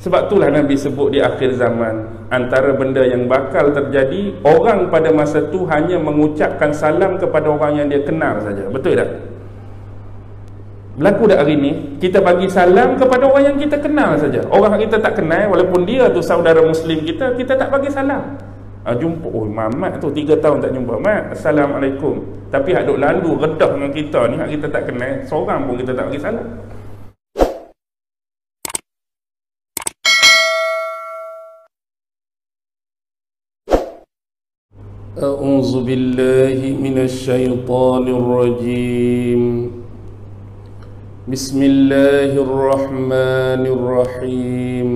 Sebab itulah Nabi sebut di akhir zaman, antara benda yang bakal terjadi, orang pada masa tu hanya mengucapkan salam kepada orang yang dia kenal saja. Betul tak? Berlaku tak hari ni? Kita bagi salam kepada orang yang kita kenal saja. Orang yang kita tak kenal, walaupun dia tu saudara Muslim kita, kita tak bagi salam. Jumpa, oh Mamat tu 3 tahun tak jumpa, Mat, Assalamualaikum. Tapi hak duk lalu redah dengan kita ni, hak kita tak kenal, seorang pun kita tak bagi salam. A'udzu billahi minasy syaithanir rajim. Bismillahirrahmanirrahim.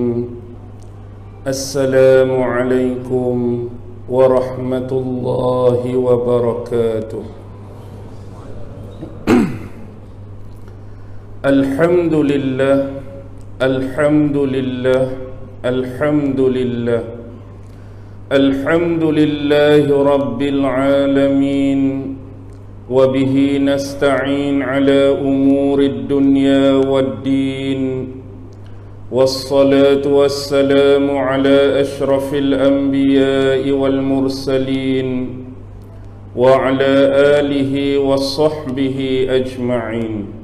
Assalamualaikum warahmatullahi wabarakatuh. Alhamdulillah, alhamdulillah, alhamdulillah. Alhamdulillahi rabbil alamin. Wabihi nasta'in ala umurid dunya waddin. Wassalatu wassalamu ala ashrafil anbiya'i wal mursalin. Wa ala alihi wa sahbihi ajma'in.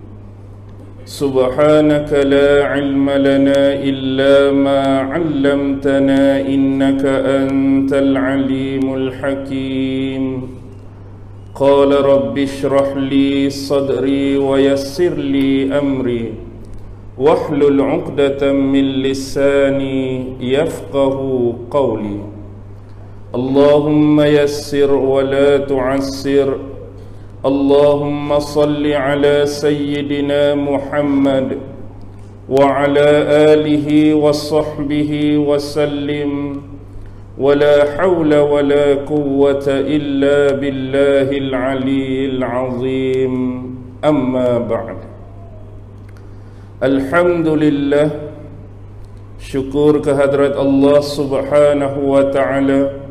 Subhanaka la ilma lana illa ma 'allamtana innaka antal alimul hakim. Qala rabbi shrah li sadri wa yassir li amri wahlul 'uqdatam min lisani yafqahu qawli. Allahumma yassir wa la tu'assir. Allahumma salli ala sayyidina Muhammad wa ala alihi wa sahbihi wa sallim. Wa la hawla wa la quwwata illa billahil aliyyil azim. Amma ba'd. Alhamdulillah, syukur kehadrat Allah subhanahu wa ta'ala,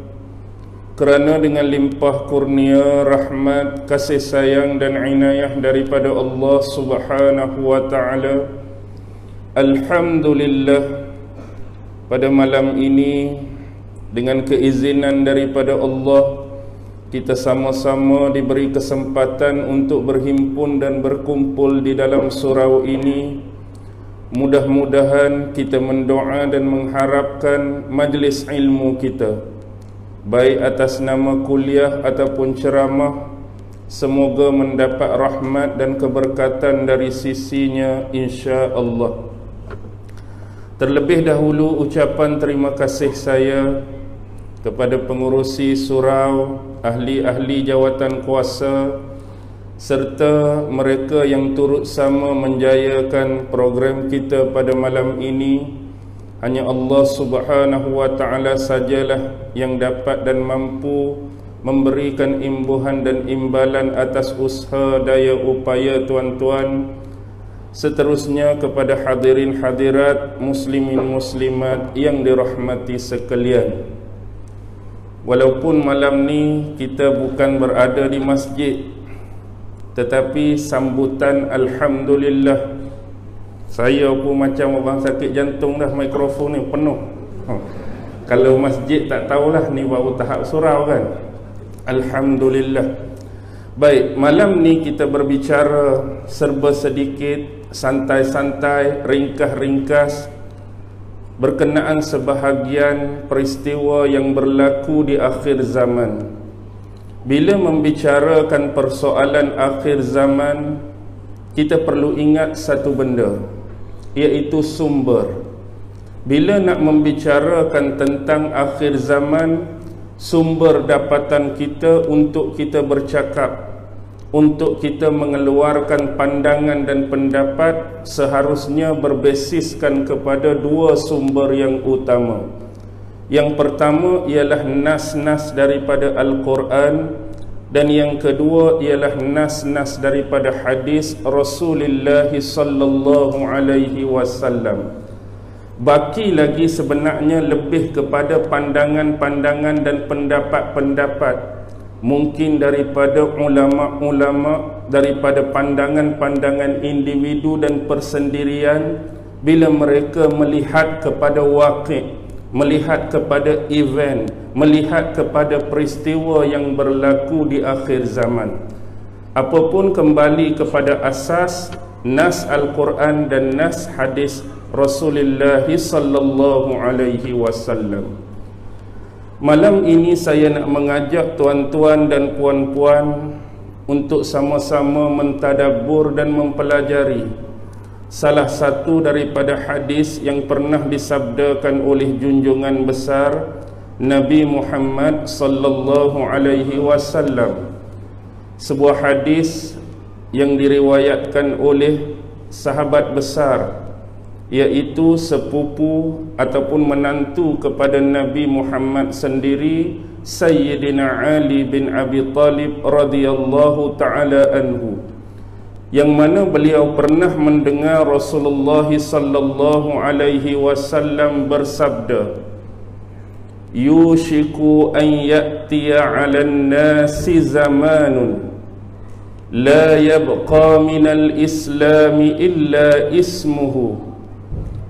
kerana dengan limpah kurnia, rahmat, kasih sayang dan inayah daripada Allah subhanahu wa ta'ala, alhamdulillah, pada malam ini dengan keizinan daripada Allah, kita sama-sama diberi kesempatan untuk berhimpun dan berkumpul di dalam surau ini. Mudah-mudahan kita mendoa dan mengharapkan majlis ilmu kita, baik atas nama kuliah ataupun ceramah, semoga mendapat rahmat dan keberkatan dari sisinya insya-Allah. Terlebih dahulu ucapan terima kasih saya kepada pengurusi surau, ahli-ahli jawatan kuasa, serta mereka yang turut sama menjayakan program kita pada malam ini. Hanya Allah subhanahu wa ta'ala sajalah yang dapat dan mampu memberikan imbuhan dan imbalan atas usaha daya upaya tuan-tuan. Seterusnya kepada hadirin hadirat, muslimin muslimat yang dirahmati sekalian. Walaupun malam ni kita bukan berada di masjid, tetapi sambutan alhamdulillah. Saya pun macam orang sakit jantung dah, mikrofon ni penuh. Kalau masjid tak tahulah, ni baru tahap surau kan. Alhamdulillah. Baik, malam ni kita berbicara serba sedikit, santai-santai, ringkas-ringkas, berkenaan sebahagian peristiwa yang berlaku di akhir zaman. Bila membicarakan persoalan akhir zaman, kita perlu ingat satu benda, iaitu sumber. Bila nak membicarakan tentang akhir zaman, sumber dapatan kita untuk kita bercakap, untuk kita mengeluarkan pandangan dan pendapat, seharusnya berbasiskan kepada dua sumber yang utama. Yang pertama ialah nas-nas daripada Al-Quran, dan yang kedua ialah nas-nas daripada hadis Rasulullah sallallahu alaihi wasallam. Baki lagi sebenarnya lebih kepada pandangan-pandangan dan pendapat-pendapat, mungkin daripada ulama-ulama, daripada pandangan-pandangan individu dan persendirian, bila mereka melihat kepada waqi', melihat kepada event, melihat kepada peristiwa yang berlaku di akhir zaman. Apapun kembali kepada asas nas Al-Quran dan nas hadis Rasulullah sallallahu alaihi wasallam. Malam ini saya nak mengajak tuan-tuan dan puan-puan untuk sama-sama mentadabbur dan mempelajari salah satu daripada hadis yang pernah disabdakan oleh junjungan besar Nabi Muhammad sallallahu alaihi wasallam. Sebuah hadis yang diriwayatkan oleh sahabat besar, iaitu sepupu ataupun menantu kepada Nabi Muhammad sendiri, Sayyidina Ali bin Abi Talib radhiyallahu ta'ala anhu, yang mana beliau pernah mendengar Rasulullah sallallahu alaihi wasallam bersabda, yushiku an ya'tiya 'alan nasi zamanun la yabqa minal islami illa ismuhu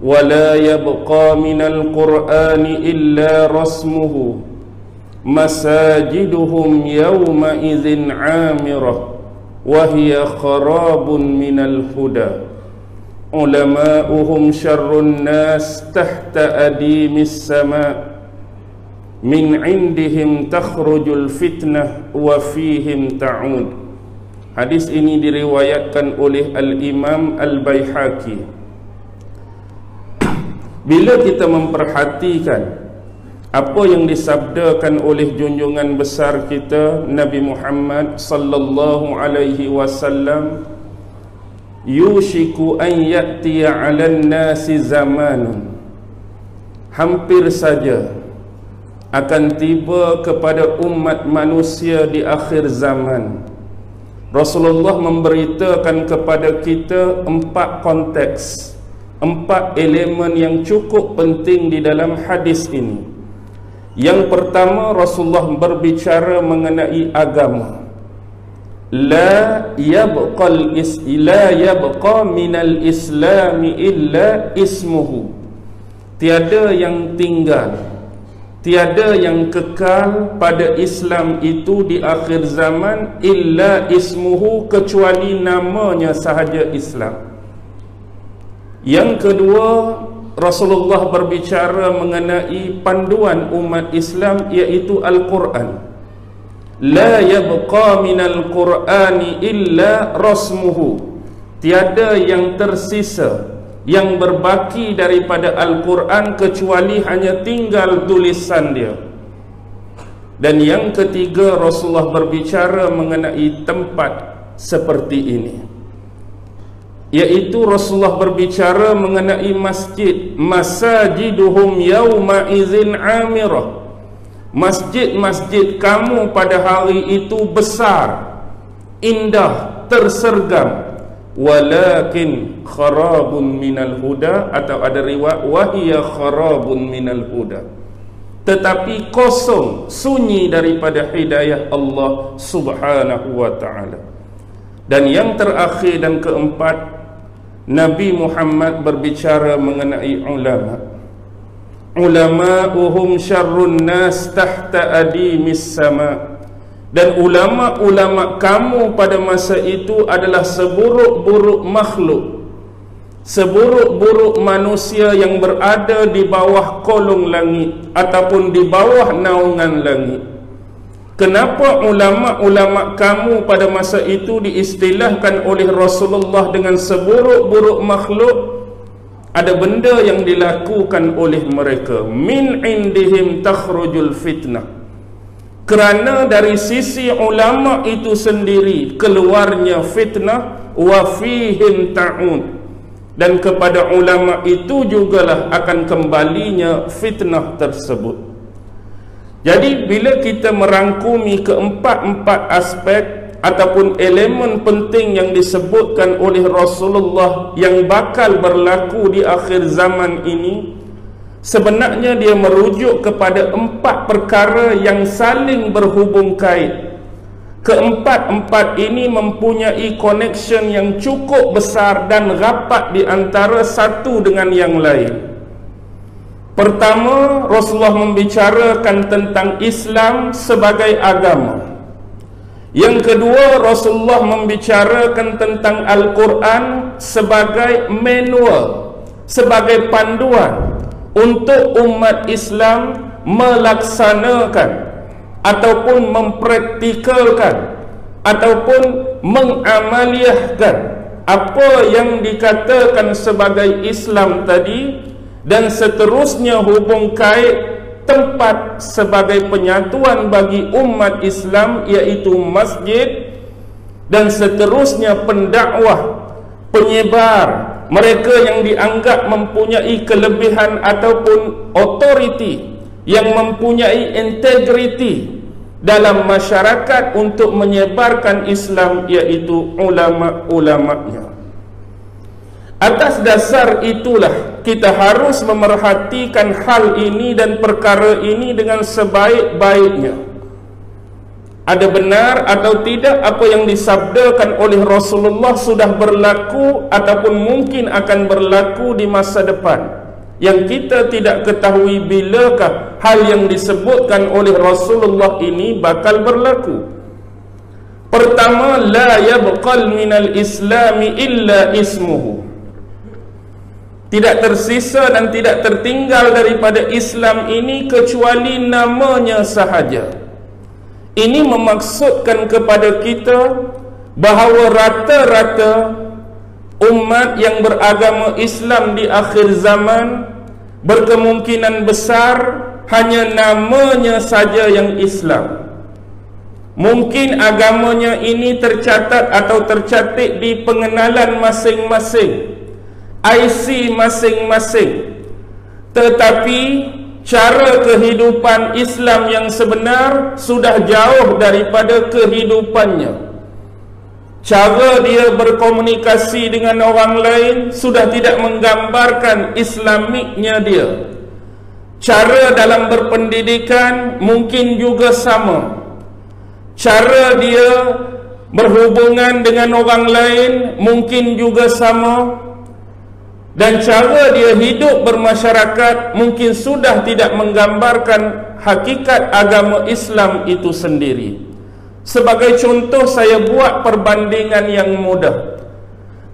wa la yabqa minal qur'ani illa rasmuhu masajiduhum yawma idzin 'amirah wahia kharabun minal huda ulama'uhum syarrun nas tahta adimis sama' min indihim takhrujul fitnah wa fihim ta'ud. Hadis ini diriwayatkan oleh Al-Imam Al-Baihaqi. Bila kita memperhatikan apa yang disabdakan oleh junjungan besar kita Nabi Muhammad sallallahu alaihi wasallam, yushiku an ya'tiya 'alan nasi zamanun, hampir saja akan tiba kepada umat manusia di akhir zaman. Rasulullah memberitakan kepada kita 4 konteks, 4 elemen yang cukup penting di dalam hadis ini. Yang pertama, Rasulullah berbicara mengenai agama. La yabqa minal islami illa ismuhu. Tiada yang tinggal, tiada yang kekal pada Islam itu di akhir zaman illa ismuhu, kecuali namanya sahaja Islam. Yang kedua, Rasulullah berbicara mengenai panduan umat Islam, iaitu Al-Quran. La yabqa minal Qur'ani illa rasmuhu. Tiada yang tersisa, yang berbaki daripada Al-Quran kecuali hanya tinggal tulisan dia. Dan yang ketiga, Rasulullah berbicara mengenai tempat seperti ini, iaitu Rasulullah berbicara mengenai masjid. Masajiduhum yawma idzin 'amirah. Masjid-masjid kamu pada hari itu besar, indah, tersergam. Walakin kharabun minal huda, atau ada riwayat wahia kharabun minal huda, tetapi kosong, sunyi daripada hidayah Allah subhanahu wa ta'ala. Dan yang terakhir dan keempat, Nabi Muhammad berbicara mengenai ulama. Ulama'uhum syarrun nas tahta adimis sama. Dan ulama-ulama kamu pada masa itu adalah seburuk-buruk makhluk, seburuk-buruk manusia yang berada di bawah kolong langit ataupun di bawah naungan langit. Kenapa ulama-ulama kamu pada masa itu diistilahkan oleh Rasulullah dengan seburuk-buruk makhluk? Ada benda yang dilakukan oleh mereka. Min indihim takhrujul fitnah. Kerana dari sisi ulama itu sendiri keluarnya fitnah, wa fihim ta'ud, dan kepada ulama itu jugalah akan kembalinya fitnah tersebut. Jadi bila kita merangkumi keempat-empat aspek ataupun elemen penting yang disebutkan oleh Rasulullah yang bakal berlaku di akhir zaman ini, sebenarnya dia merujuk kepada 4 perkara yang saling berhubung kait. Keempat-empat ini mempunyai connection yang cukup besar dan rapat di antara satu dengan yang lain. Pertama, Rasulullah membicarakan tentang Islam sebagai agama. Yang kedua, Rasulullah membicarakan tentang Al-Quran sebagai manual, sebagai panduan untuk umat Islam melaksanakan ataupun mempraktikalkan ataupun mengamaliyahkan apa yang dikatakan sebagai Islam tadi, dan seterusnya hubung kait tempat sebagai penyatuan bagi umat Islam iaitu masjid, dan seterusnya pendakwah, penyebar, mereka yang dianggap mempunyai kelebihan ataupun authority, yang mempunyai integriti dalam masyarakat untuk menyebarkan Islam iaitu ulama-ulamanya. Atas dasar itulah kita harus memerhatikan hal ini dan perkara ini dengan sebaik-baiknya. Ada benar atau tidak apa yang disabdakan oleh Rasulullah sudah berlaku ataupun mungkin akan berlaku di masa depan, yang kita tidak ketahui bilakah hal yang disebutkan oleh Rasulullah ini bakal berlaku. Pertama, la yabqal minal islami illa ismuhu. Tidak tersisa dan tidak tertinggal daripada Islam ini kecuali namanya sahaja. Ini memaksudkan kepada kita bahawa rata-rata umat yang beragama Islam di akhir zaman berkemungkinan besar hanya namanya saja yang Islam. Mungkin agamanya ini tercatat atau tercatat di pengenalan masing-masing, IC masing-masing, tetapi cara kehidupan Islam yang sebenar sudah jauh daripada kehidupannya. Cara dia berkomunikasi dengan orang lain sudah tidak menggambarkan Islamiknya dia. Cara dalam berpendidikan mungkin juga sama. Cara dia berhubungan dengan orang lain mungkin juga sama. Dan cara dia hidup bermasyarakat mungkin sudah tidak menggambarkan hakikat agama Islam itu sendiri. Sebagai contoh, saya buat perbandingan yang mudah.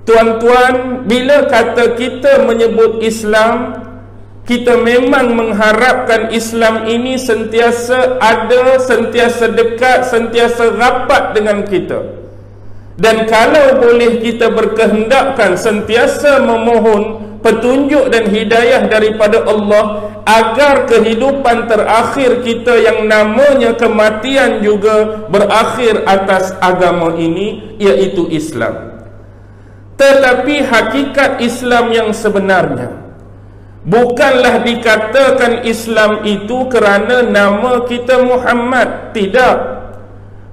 Tuan-tuan, bila kata kita menyebut Islam, kita memang mengharapkan Islam ini sentiasa ada, sentiasa dekat, sentiasa rapat dengan kita. Dan kalau boleh kita berkehendakkan sentiasa memohon petunjuk dan hidayah daripada Allah agar kehidupan terakhir kita yang namanya kematian juga berakhir atas agama ini, iaitu Islam. Tetapi hakikat Islam yang sebenarnya bukanlah dikatakan Islam itu kerana nama kita Muhammad. Tidak.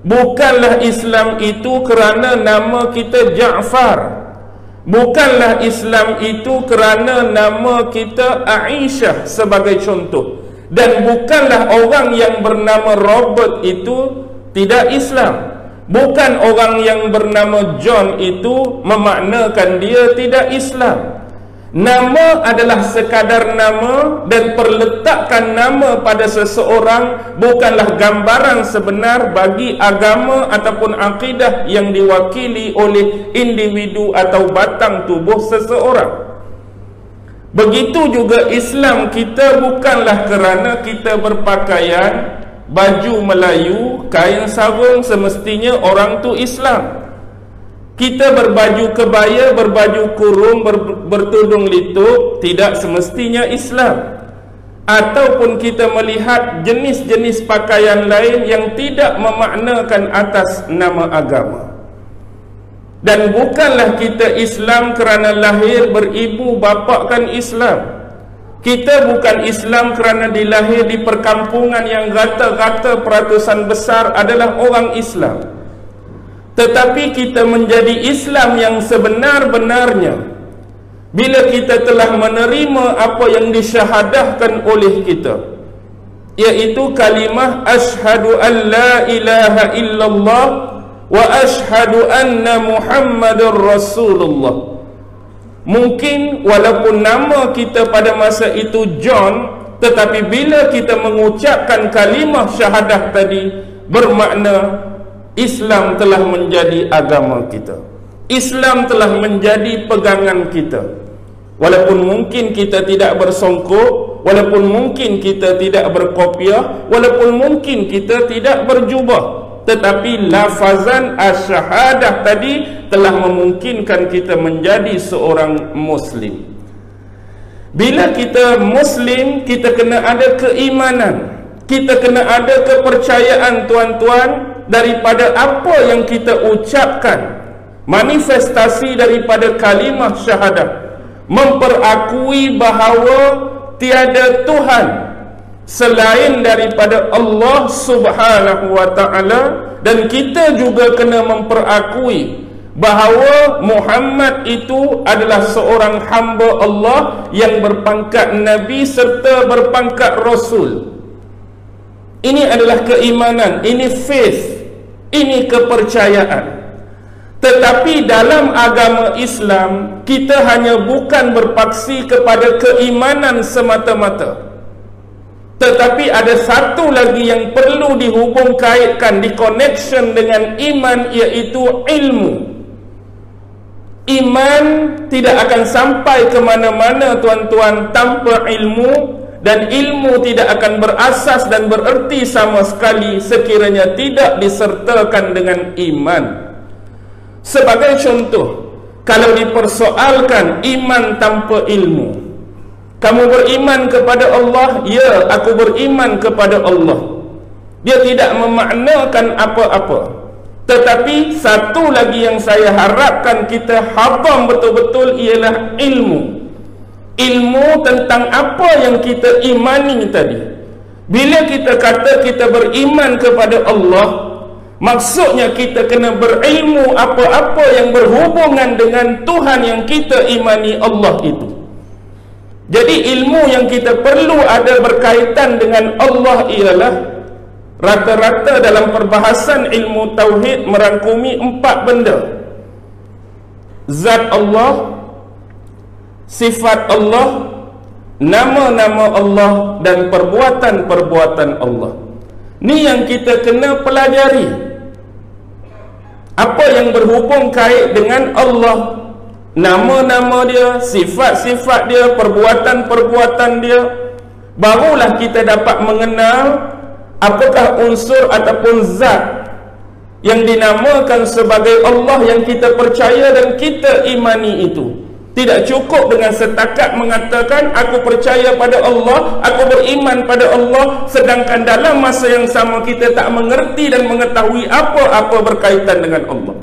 Bukanlah Islam itu kerana nama kita Ja'far. Bukanlah Islam itu kerana nama kita Aisyah sebagai contoh. Dan bukanlah orang yang bernama Robert itu tidak Islam. Bukan orang yang bernama John itu memaknakan dia tidak Islam. Nama adalah sekadar nama, dan perletakan nama pada seseorang bukanlah gambaran sebenar bagi agama ataupun akidah yang diwakili oleh individu atau batang tubuh seseorang. Begitu juga Islam kita bukanlah kerana kita berpakaian baju Melayu, kain sarung semestinya orang tu Islam. Kita berbaju kebaya, berbaju kurung, bertudung litut, tidak semestinya Islam. Ataupun kita melihat jenis-jenis pakaian lain yang tidak memaknakan atas nama agama. Dan bukanlah kita Islam kerana lahir beribu bapa kan Islam. Kita bukan Islam kerana dilahir di perkampungan yang rata-rata peratusan besar adalah orang Islam. Tetapi kita menjadi Islam yang sebenar-benarnya bila kita telah menerima apa yang disyahadahkan oleh kita. iaitu kalimah asyhadu an la ilaha illallah wa asyhadu anna Muhammadar Rasulullah. Mungkin walaupun nama kita pada masa itu John, tetapi bila kita mengucapkan kalimah syahadah tadi, bermakna Islam telah menjadi agama kita, Islam telah menjadi pegangan kita. Walaupun mungkin kita tidak bersongkok, walaupun mungkin kita tidak berkopiah, walaupun mungkin kita tidak berjubah, tetapi lafazan asyahadah tadi telah memungkinkan kita menjadi seorang Muslim. Bila kita Muslim, kita kena ada keimanan, kita kena ada kepercayaan, tuan-tuan, daripada apa yang kita ucapkan, manifestasi daripada kalimah syahadah, memperakui bahawa tiada Tuhan selain daripada Allah Subhanahu wa ta'ala, dan kita juga kena memperakui bahawa Muhammad itu adalah seorang hamba Allah yang berpangkat Nabi serta berpangkat Rasul. Ini adalah keimanan, ini faith, ini kepercayaan. Tetapi dalam agama Islam, kita hanya bukan berpaksi kepada keimanan semata-mata, tetapi ada satu lagi yang perlu dihubung kaitkan, di-connection dengan iman, iaitu ilmu. Iman tidak akan sampai ke mana-mana, tuan-tuan, tanpa ilmu, dan ilmu tidak akan berasas dan bererti sama sekali sekiranya tidak disertakan dengan iman. Sebagai contoh, kalau dipersoalkan iman tanpa ilmu, kamu beriman kepada Allah? Ya, aku beriman kepada Allah. Dia tidak memaknakan apa-apa. Tetapi satu lagi yang saya harapkan kita hadam betul-betul ialah ilmu. Ilmu tentang apa yang kita imani tadi. Bila kita kata kita beriman kepada Allah, maksudnya kita kena berilmu apa-apa yang berhubungan dengan Tuhan yang kita imani, Allah itu. Jadi ilmu yang kita perlu ada berkaitan dengan Allah ialah, rata-rata dalam perbahasan ilmu tauhid merangkumi 4 benda: zat Allah, sifat Allah, nama-nama Allah, dan perbuatan-perbuatan Allah. Ni yang kita kena pelajari. Apa yang berhubung kait dengan Allah, nama-nama dia, sifat-sifat dia, perbuatan-perbuatan dia, barulah kita dapat mengenal apakah unsur ataupun zat yang dinamakan sebagai Allah yang kita percaya dan kita imani itu. Tidak cukup dengan setakat mengatakan aku percaya pada Allah, aku beriman pada Allah, sedangkan dalam masa yang sama kita tak mengerti dan mengetahui apa-apa berkaitan dengan Allah.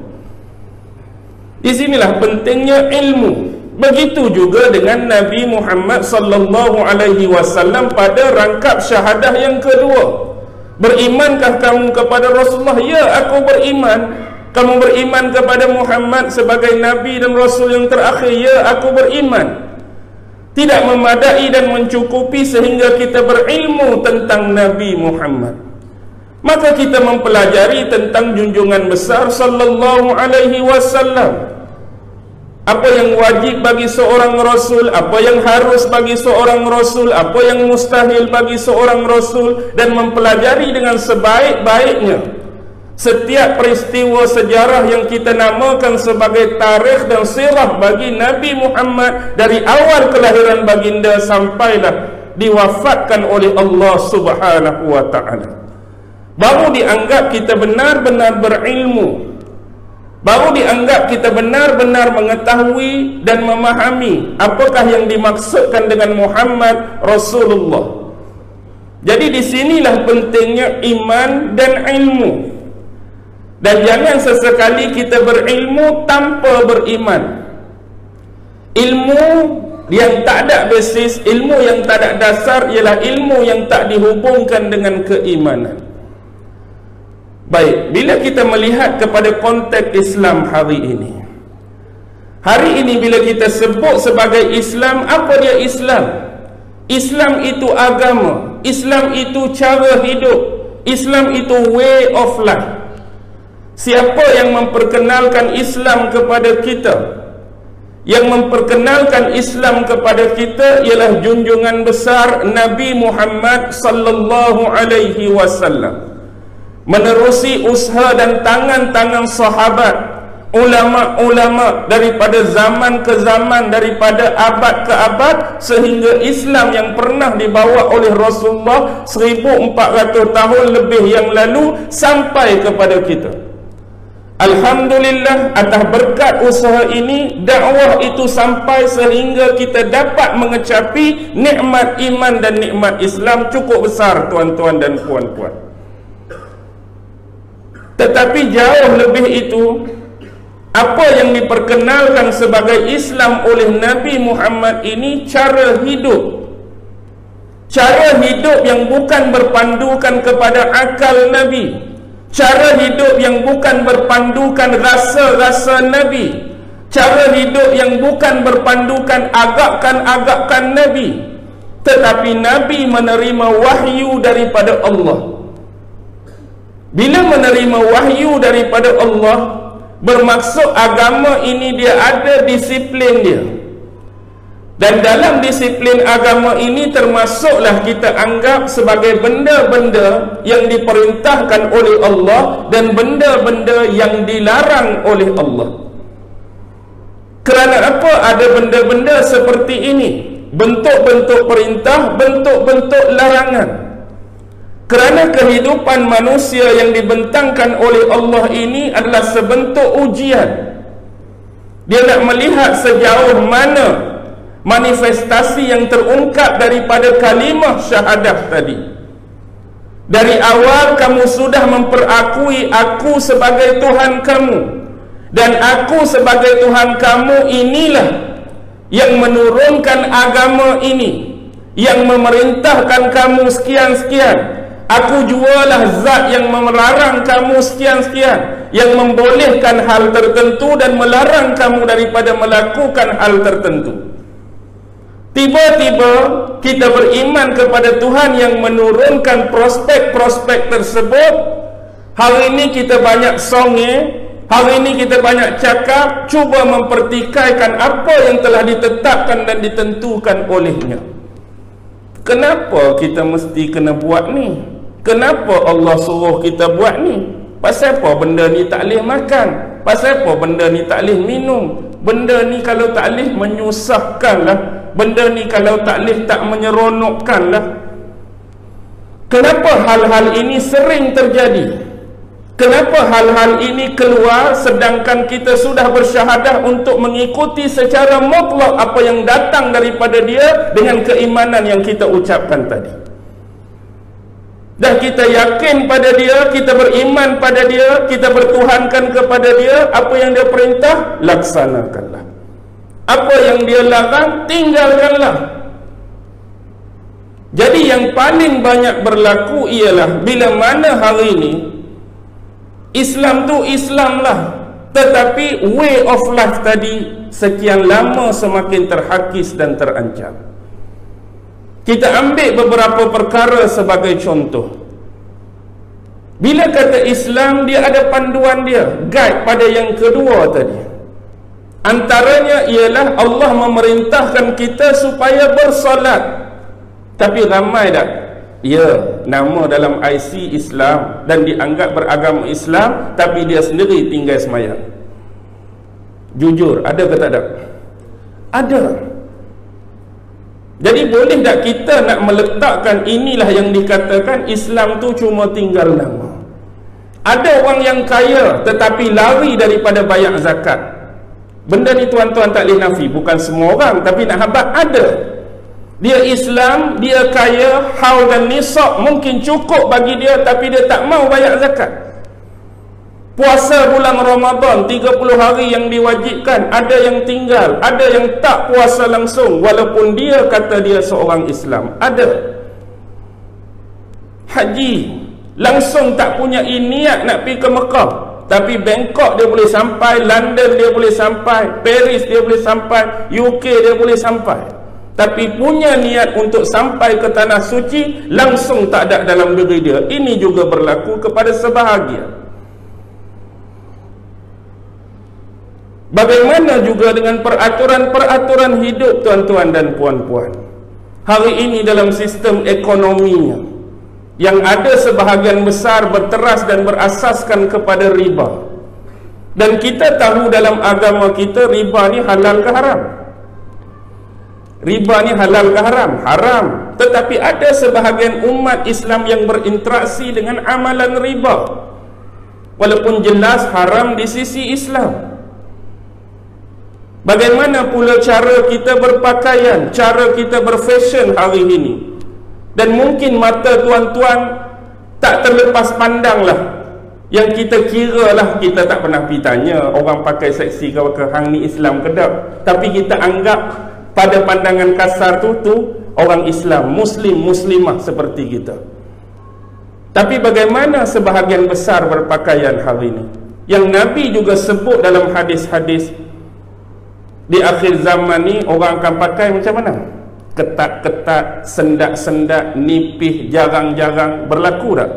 Di sinilah pentingnya ilmu. Begitu juga dengan Nabi Muhammad sallallahu alaihi wasallam pada rangkap syahadah yang kedua. Berimankah kamu kepada Rasulullah? Ya, aku beriman. Kamu beriman kepada Muhammad sebagai Nabi dan Rasul yang terakhir? Ya, aku beriman. Tidak memadai dan mencukupi sehingga kita berilmu tentang Nabi Muhammad. Maka kita mempelajari tentang junjungan besar sallallahu alaihi wasallam. Apa yang wajib bagi seorang Rasul, apa yang harus bagi seorang Rasul, apa yang mustahil bagi seorang Rasul, dan mempelajari dengan sebaik-baiknya setiap peristiwa sejarah yang kita namakan sebagai tarikh dan sirah bagi Nabi Muhammad, dari awal kelahiran baginda sampailah diwafatkan oleh Allah Subhanahu wa ta'ala. Baru dianggap kita benar-benar berilmu, baru dianggap kita benar-benar mengetahui dan memahami apakah yang dimaksudkan dengan Muhammad Rasulullah. Jadi disinilah pentingnya iman dan ilmu. Dan jangan sesekali kita berilmu tanpa beriman. Ilmu yang tak ada basis, ilmu yang tak ada dasar ialah ilmu yang tak dihubungkan dengan keimanan. Baik, bila kita melihat kepada konteks Islam hari ini, bila kita sebut sebagai Islam, apa dia Islam? Islam itu agama. Islam itu cara hidup, Islam itu way of life. Siapa yang memperkenalkan Islam kepada kita, yang memperkenalkan Islam kepada kita ialah junjungan besar Nabi Muhammad sallallahu alaihi wasallam, menerusi usaha dan tangan-tangan sahabat, ulama-ulama daripada zaman ke zaman, daripada abad ke abad, sehingga Islam yang pernah dibawa oleh Rasulullah 1400 tahun lebih yang lalu sampai kepada kita. Alhamdulillah, atas berkat usaha ini, dakwah itu sampai sehingga kita dapat mengecapi nikmat iman dan nikmat Islam cukup besar, tuan-tuan dan puan-puan. Tetapi jauh lebih itu, apa yang diperkenalkan sebagai Islam oleh Nabi Muhammad ini cara hidup. Cara hidup yang bukan berpandukan kepada akal Nabi, cara hidup yang bukan berpandukan rasa-rasa Nabi, cara hidup yang bukan berpandukan agakan-agakan Nabi, tetapi Nabi menerima wahyu daripada Allah. Bila menerima wahyu daripada Allah, bermaksud agama ini dia ada disiplin dia. Dan dalam disiplin agama ini termasuklah kita anggap sebagai benda-benda yang diperintahkan oleh Allah dan benda-benda yang dilarang oleh Allah. Kerana apa ada benda-benda seperti ini? Bentuk-bentuk perintah, bentuk-bentuk larangan. Kerana kehidupan manusia yang dibentangkan oleh Allah ini adalah sebentuk ujian. Dia nak melihat sejauh mana manifestasi yang terungkap daripada kalimah syahadah tadi. Dari awal kamu sudah memperakui aku sebagai Tuhan kamu, dan aku sebagai Tuhan kamu inilah yang menurunkan agama ini, yang memerintahkan kamu sekian-sekian. Aku jualah zat yang melarang kamu sekian-sekian, yang membolehkan hal tertentu dan melarang kamu daripada melakukan hal tertentu. Tiba-tiba kita beriman kepada Tuhan yang menurunkan prospek-prospek tersebut. Hari ini kita banyak songe, hari ini kita banyak cakap, cuba mempertikaikan apa yang telah ditetapkan dan ditentukan olehnya. Kenapa kita mesti kena buat ni? Kenapa Allah suruh kita buat ni? Pasal apa benda ni tak boleh makan? Pasal apa benda ni tak boleh minum? Benda ni kalau tak boleh menyusahkan lah. Benda ni kalau tak boleh tak menyeronokkan lah. Kenapa hal-hal ini sering terjadi? Kenapa hal-hal ini keluar sedangkan kita sudah bersyahadah untuk mengikuti secara mutlak apa yang datang daripada dia dengan keimanan yang kita ucapkan tadi? Dan kita yakin pada dia, kita beriman pada dia, kita bertuhankan kepada dia. Apa yang dia perintah, laksanakanlah. Apa yang dia larang, tinggalkanlah. Jadi yang paling banyak berlaku ialah bila mana hari ini Islam tu Islam lah, tetapi way of life tadi sekian lama semakin terhakis dan terancam. Kita ambil beberapa perkara sebagai contoh. Bila kata Islam, dia ada panduan dia, guide pada yang kedua tadi. Antaranya ialah Allah memerintahkan kita supaya bersolat. Tapi ramai tak? Ya, nama dalam IC Islam dan dianggap beragama Islam, tapi dia sendiri tinggal semayang. Jujur, ada ke tak ada? Ada. Jadi boleh tak kita nak meletakkan inilah yang dikatakan Islam tu cuma tinggal nama? Ada orang yang kaya tetapi lari daripada bayar zakat. Benda ni tuan-tuan tak boleh nafi. Bukan semua orang, tapi nak habaq ada. Dia Islam, dia kaya, haul dan nisab mungkin cukup bagi dia, tapi dia tak mau bayar zakat. Puasa bulan Ramadan 30 hari yang diwajibkan, ada yang tinggal, ada yang tak puasa langsung walaupun dia kata dia seorang Islam. Ada. Haji langsung tak punya niat nak pergi ke Mekah, tapi Bangkok dia boleh sampai, London dia boleh sampai, Paris dia boleh sampai, UK dia boleh sampai. tapi punya niat untuk sampai ke tanah suci, langsung tak ada dalam diri dia. Ini juga berlaku kepada sebahagian. Bagaimana juga dengan peraturan-peraturan hidup, tuan-tuan dan puan-puan? Hari ini dalam sistem ekonominya, yang ada sebahagian besar berteras dan berasaskan kepada riba. Dan kita tahu dalam agama kita, riba ni halal ke haram? Riba ni halal ke haram? Haram. Tetapi ada sebahagian umat Islam yang berinteraksi dengan amalan riba, walaupun jelas haram di sisi Islam. Bagaimana pula cara kita berpakaian, cara kita berfashion hari ini? Dan mungkin mata tuan-tuan tak terlepas pandanglah, yang kita kira lah, kita tak pernah pergi tanya orang pakai seksi ke hang ni Islam ke tak, tapi kita anggap pada pandangan kasar tu orang Islam, Muslim, Muslimah seperti kita. Tapi bagaimana sebahagian besar berpakaian hari ini, yang Nabi juga sebut dalam hadis-hadis, di akhir zaman ni orang akan pakai macam mana? Ketat-ketat, sendak-sendak, nipih, jarang-jarang. Berlaku tak?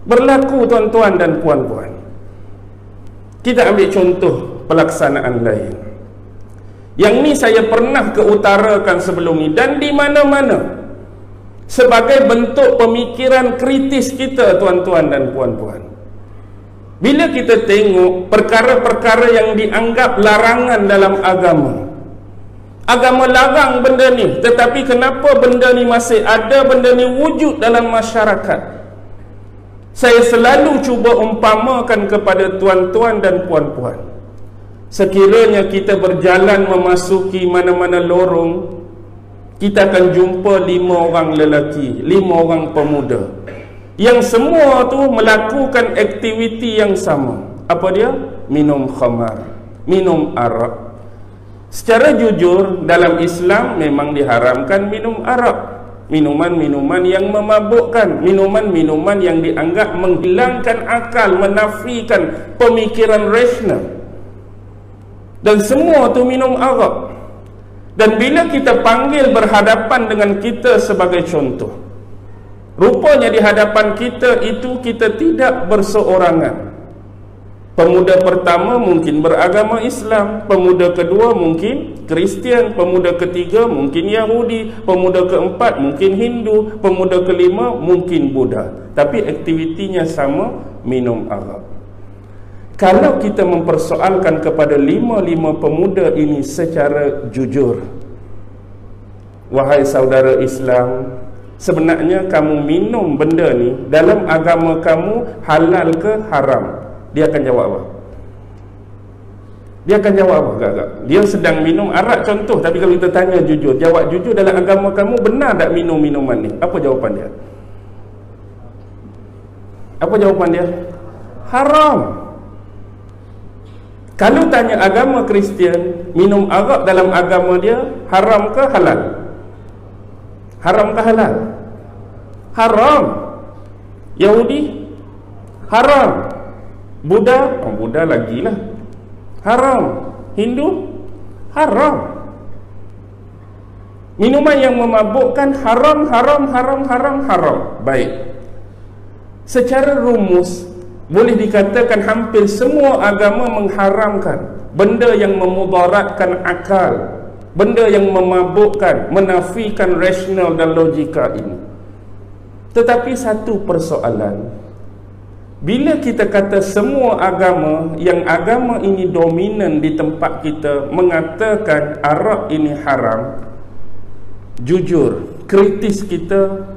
Berlaku, tuan-tuan dan puan-puan. Kita ambil contoh pelaksanaan lain. Yang ni saya pernah keutarakan sebelum ni, dan di mana-mana, sebagai bentuk pemikiran kritis kita, tuan-tuan dan puan-puan. Bila kita tengok perkara-perkara yang dianggap larangan dalam agama, agama larang benda ni, tetapi kenapa benda ni masih ada, benda ni wujud dalam masyarakat? Saya selalu cuba umpamakan kepada tuan-tuan dan puan-puan, sekiranya kita berjalan memasuki mana-mana lorong, kita akan jumpa 5 orang lelaki, 5 orang pemuda, yang semua tu melakukan aktiviti yang sama. Apa dia? Minum khamar, minum arak. Secara jujur, dalam Islam memang diharamkan minum arak, minuman-minuman yang memabukkan, minuman-minuman yang dianggap menghilangkan akal, menafikan pemikiran rasional. Dan semua tu minum arak. Dan bila kita panggil berhadapan dengan kita sebagai contoh, rupanya di hadapan kita itu kita tidak berseorangan. Pemuda pertama mungkin beragama Islam, pemuda kedua mungkin Kristian, pemuda ketiga mungkin Yahudi, pemuda keempat mungkin Hindu, pemuda kelima mungkin Buddha. Tapi aktivitinya sama, minum arak. Kalau kita mempersoalkan kepada 5 pemuda ini secara jujur, wahai saudara Islam, sebenarnya kamu minum benda ni dalam agama kamu halal ke haram? Dia akan jawab apa? Dia akan jawab apa agak-agak? Dia sedang minum arak contoh, tapi kalau kita tanya jujur, jawab jujur, dalam agama kamu benar tak minum minuman ni? Apa jawapan dia? Apa jawapan dia? Haram. Kalau tanya agama Kristian, minum arak dalam agama dia haram ke halal? Haram ke halal? Haram. Yahudi? Haram. Buddha? Oh, Buddha lagi lah. Haram. Hindu? Haram. Minuman yang memabukkan haram, haram, haram, haram, haram. Baik. Secara rumus, boleh dikatakan hampir semua agama mengharamkan benda yang memudaratkan akal, benda yang memabukkan, menafikan rasional dan logika ini. Tetapi satu persoalan, bila kita kata semua agama, yang agama ini dominan di tempat kita mengatakan arak ini haram, jujur, kritis kita,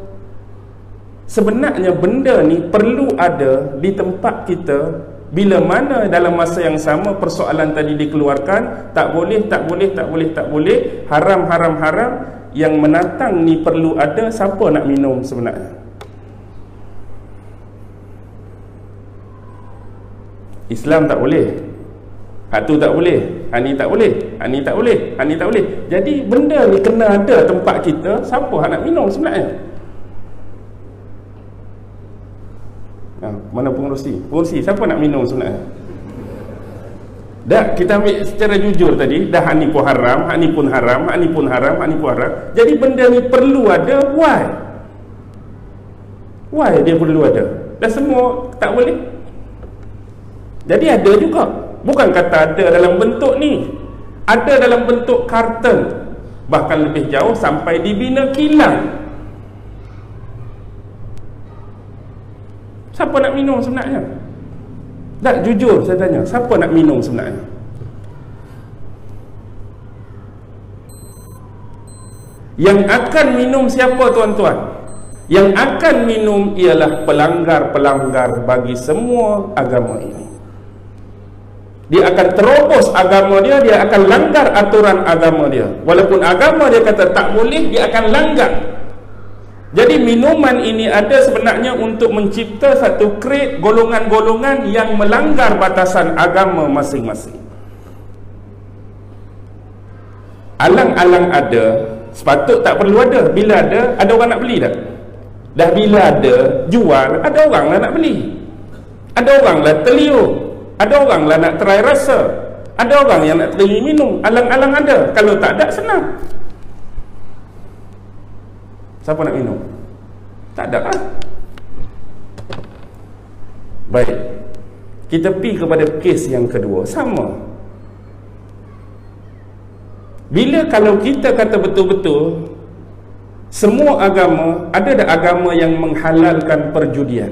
sebenarnya benda ni perlu ada di tempat kita. Bila mana dalam masa yang sama persoalan tadi dikeluarkan, tak boleh, tak boleh, tak boleh, tak boleh, haram, haram, haram, yang menatang ni perlu ada, siapa nak minum sebenarnya? Islam tak boleh, hak tu tak boleh, hak ni tak boleh, hak ni tak boleh, hak ni tak boleh. Jadi benda ni kena ada tempat kita, siapa hak nak minum sebenarnya? Mana pengurusi? Pengurusi, siapa nak minum sebenarnya? Dah, kita ambil secara jujur tadi, dah hak ni pun haram, hak ni pun haram, hak ni pun haram, hak ni pun haram. Jadi benda ni perlu ada, why? Why dia perlu ada? Dah semua tak boleh. Jadi ada juga. Bukan kata ada dalam bentuk ni. Ada dalam bentuk karton. Bahkan lebih jauh sampai dibina kilang. Siapa nak minum sebenarnya? Tak, jujur saya tanya, siapa nak minum sebenarnya? Yang akan minum siapa tuan-tuan? Yang akan minum ialah pelanggar-pelanggar bagi semua agama ini. Dia akan terobos agama dia, dia akan langgar aturan agama dia. Walaupun agama dia kata tak boleh, dia akan langgar. Jadi minuman ini ada sebenarnya untuk mencipta satu kred golongan-golongan yang melanggar batasan agama masing-masing. Alang-alang ada, sepatut tak perlu ada. Bila ada orang nak beli tak? Dah bila ada, jual, ada orang lah nak beli. Ada orang lah terliur. Ada orang lah nak try rasa. Ada orang yang nak try minum. Alang-alang ada. Kalau tak ada, senang. Siapa nak minum? Tak ada lah. Baik, kita pergi kepada kes yang kedua. Sama. Bila kalau kita kata betul-betul semua agama, ada tak agama yang menghalalkan perjudian?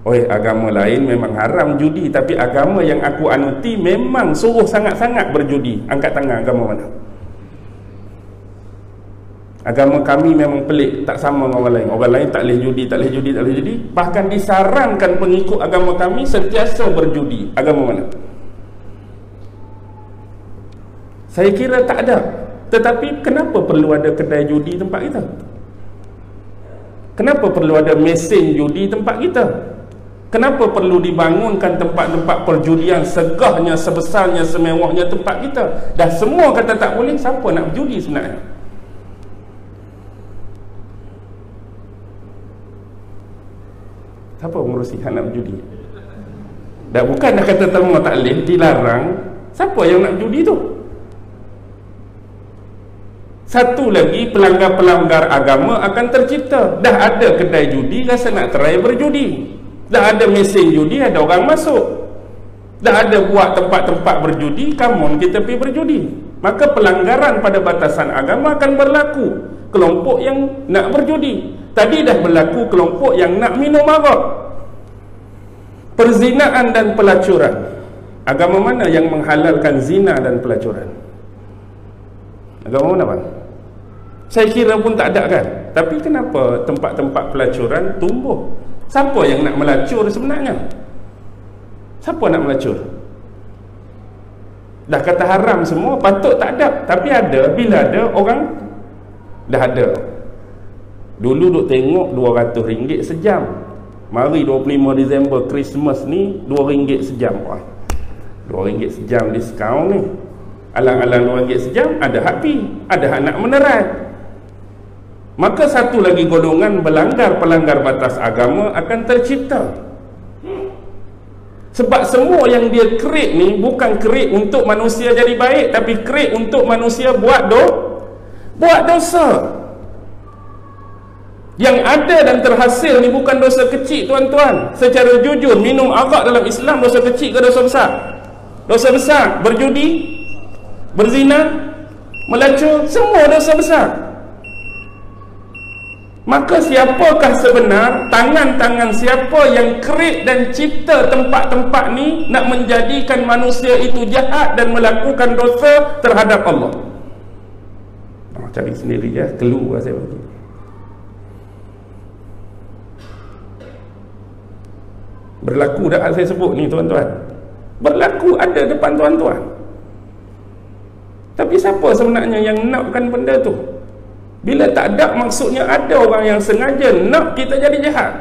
Agama lain memang haram judi, tapi agama yang aku anuti memang suruh sangat-sangat berjudi. Angkat tangan, agama mana? Agama kami memang pelik, tak sama dengan orang lain. Orang lain tak boleh judi, tak boleh judi, tak boleh judi. Bahkan disarankan pengikut agama kami sentiasa berjudi. Agama mana? Saya kira tak ada. Tetapi kenapa perlu ada kedai judi tempat kita? Kenapa perlu ada mesin judi tempat kita? Kenapa perlu dibangunkan tempat-tempat perjudian segahnya, sebesarnya, semewahnya tempat kita? Dah semua kata tak boleh, siapa nak berjudi sebenarnya? Siapa mengurusi hak nak berjudi? Dah bukan dah kata semua tak boleh, dilarang. Siapa yang nak berjudi tu? Satu lagi, pelanggar-pelanggar agama akan tercipta. Dah ada kedai judi, rasa nak try berjudi. Dah ada mesin judi, ada orang masuk. Dah ada buat tempat-tempat berjudi, come on, kita pergi berjudi. Maka pelanggaran pada batasan agama akan berlaku. Kelompok yang nak berjudi. Tadi dah berlaku kelompok yang nak minum arak. Perzinaan dan pelacuran. Agama mana yang menghalalkan zina dan pelacuran? Agama mana bang? Saya kira pun tak ada kan. Tapi kenapa tempat-tempat pelacuran tumbuh? Siapa yang nak melacur sebenarnya? Siapa nak melacur? Dah kata haram semua, patut tak ada. Tapi ada, bila ada, orang dah ada. Dulu duk tengok RM200 sejam. Mari 25 Disember Christmas ni RM2 sejam. RM2 sejam diskaun ni. Alang-alang RM2 sejam, ada hak pi, ada hak nak menerai. Maka satu lagi golongan pelanggar batas agama akan tercipta. Sebab semua yang dia create ni bukan create untuk manusia jadi baik, tapi create untuk manusia buat dosa. Yang ada dan terhasil ni bukan dosa kecil tuan-tuan. Secara jujur, minum arak dalam Islam dosa kecil ke dosa besar? Dosa besar. Berjudi, berzina, melacur, semua dosa besar. Maka siapakah sebenar tangan-tangan siapa yang create dan cipta tempat-tempat ni nak menjadikan manusia itu jahat dan melakukan dosa terhadap Allah? Cari sendiri ya, keluar saya bagi. Berlaku dah saya sebut ni tuan-tuan. Berlaku ada depan tuan-tuan. Tapi siapa sebenarnya yang nakkan benda tu? Bila tak ada, maksudnya ada orang yang sengaja nak kita jadi jahat.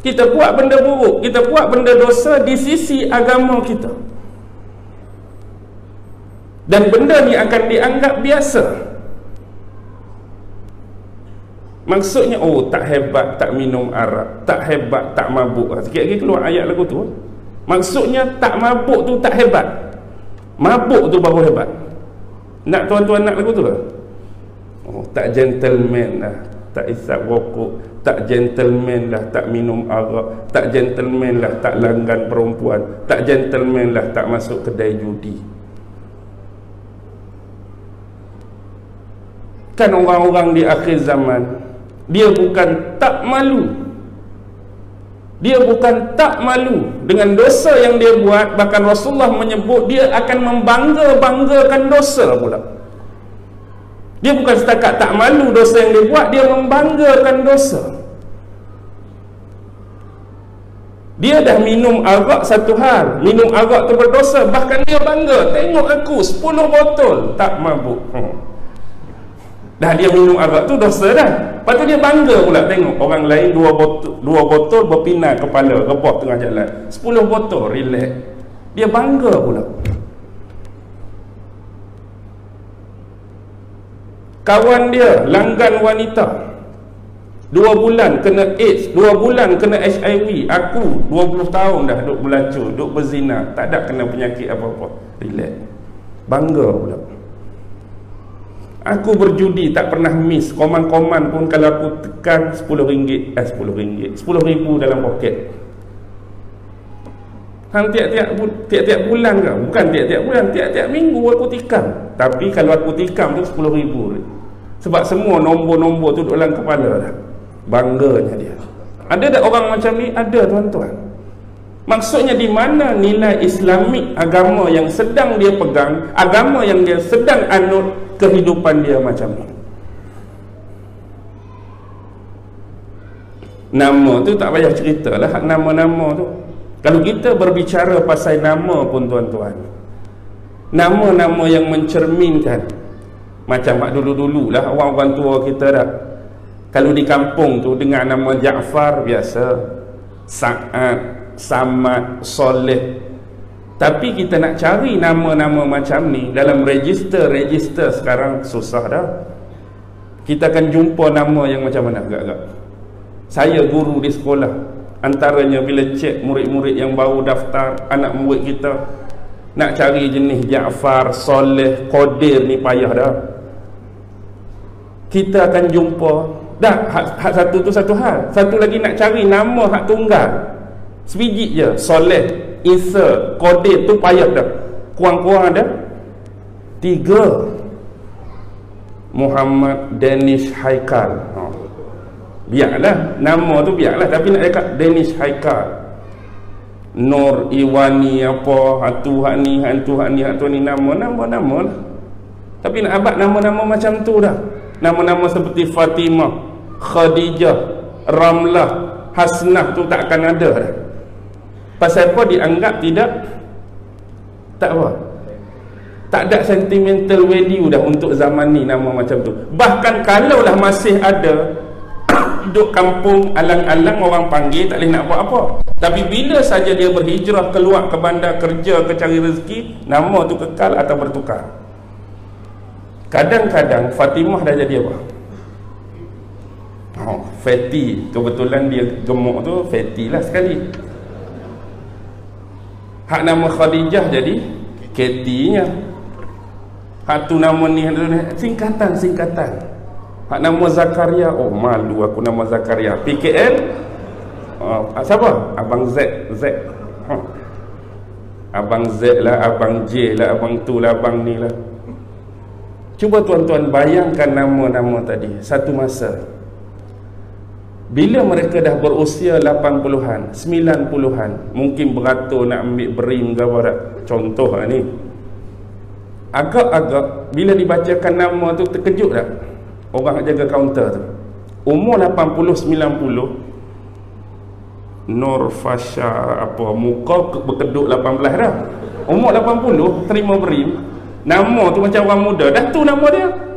Kita buat benda buruk, kita buat benda dosa di sisi agama kita. Dan benda ni akan dianggap biasa. Maksudnya, tak hebat tak minum arak, tak hebat tak mabuk. Sikit lagi keluar ayat lagu tu. Maksudnya tak mabuk tu tak hebat, mabuk tu baru hebat. Nak tuan-tuan nak lagu tu ke? Oh, tak gentleman lah tak isap rokok, tak gentleman lah tak minum arak, tak gentleman lah tak langgan perempuan, tak gentleman lah tak masuk kedai judi. Kan orang-orang di akhir zaman, dia bukan tak malu, dia bukan tak malu dengan dosa yang dia buat. Bahkan Rasulullah menyebut dia akan membangga-banggakan dosa pula. Dia bukan setakat tak malu dosa yang dia buat, dia membanggakan dosa. Dia dah minum arak satu hal, minum arak tu berdosa, bahkan dia bangga, tengok aku 10 botol tak mabuk. Dah dia minum arak tu dosa dah. Lepas tu dia bangga pula tengok orang lain 2 botol berpinang kepala, rebah tengah jalan, 10 botol relax. Dia bangga pula. Kawan dia langgan wanita, 2 bulan kena AIDS, 2 bulan kena HIV. Aku 20 tahun dah duduk berlacur, duduk berzina, tak ada kena penyakit apa-apa. Relax. Bangga pula. Aku berjudi tak pernah miss. Koman-koman pun kalau aku tekan RM10, RM10,000 dalam poket. Hang tiap-tiap bulan ke? Bukan tiap-tiap bulan, tiap-tiap minggu aku tikam. Tapi kalau aku tikam tu RM10,000. Sebab semua nombor-nombor tu duduk dalam kepala dah. Bangganya dia. Ada tak orang macam ni? Ada tuan-tuan. Maksudnya di mana nilai Islamik agama yang sedang dia pegang, agama yang dia sedang anut, kehidupan dia macam ni. Nama tu tak payah cerita lah, nama-nama tu. Kalau kita berbicara pasal nama pun tuan-tuan, nama-nama yang mencerminkan, macam mak dulu-dulu lah orang-orang tua kita dah. Kalau di kampung tu dengar nama Jaafar biasa, Sa'ad, Samad, Soleh. Tapi kita nak cari nama-nama macam ni dalam register sekarang susah dah. Kita akan jumpa nama yang macam mana agak-agak. Saya guru di sekolah, antaranya bila cek murid-murid yang baru daftar, anak murid kita, nak cari jenis Jaafar, Soleh, Qadir ni payah dah. Kita akan jumpa dah hak satu tu satu hal. Satu lagi nak cari nama hak tunggal, sebiji je, Soleh, Isa, Qadir tu payah dah. Kurang-kurang ada 3. Muhammad Danish Haikal. Biarlah nama tu biarlah, tapi nak cakap Danish Haikal, Nur Iwani apa, hantu hak ni, hantu hak ni, hantu ni, nama lah. Tapi nak abad nama-nama macam tu dah. Nama-nama seperti Fatimah, Khadijah, Ramlah, Hasnah tu tak akan ada dah. Pasal apa? Dianggap tak apa, tak ada sentimental value dah untuk zaman ni nama macam tu. Bahkan kalaulah masih ada duduk kampung alang-alang orang panggil, tak boleh nak buat apa. Tapi bila saja dia berhijrah keluar ke bandar kerja, ke cari rezeki, nama tu kekal atau bertukar. Kadang-kadang Fatimah dah jadi apa? Fatty. Kebetulan dia gemuk tu fatty lah sekali. Hak nama Khadijah jadi Katie-nya. Hak tu nama ni singkatan. Hak nama Zakaria, oh malu aku nama Zakaria. PKL, siapa? Abang Z. Abang Z lah, Abang J lah, Abang tu lah, Abang ni lah. Cuba tuan-tuan bayangkan nama-nama tadi. Satu masa bila mereka dah berusia 80-an, 90-an, mungkin beratur nak ambil berim ke apa, contoh lah ni, agak-agak bila dibacakan nama tu terkejut tak orang jaga kaunter tu? Umur 80-90, Nur Fasha apa, muka berkeduk 18 dah, umur 80 terima berim, nama tu macam orang muda dah tu nama dia.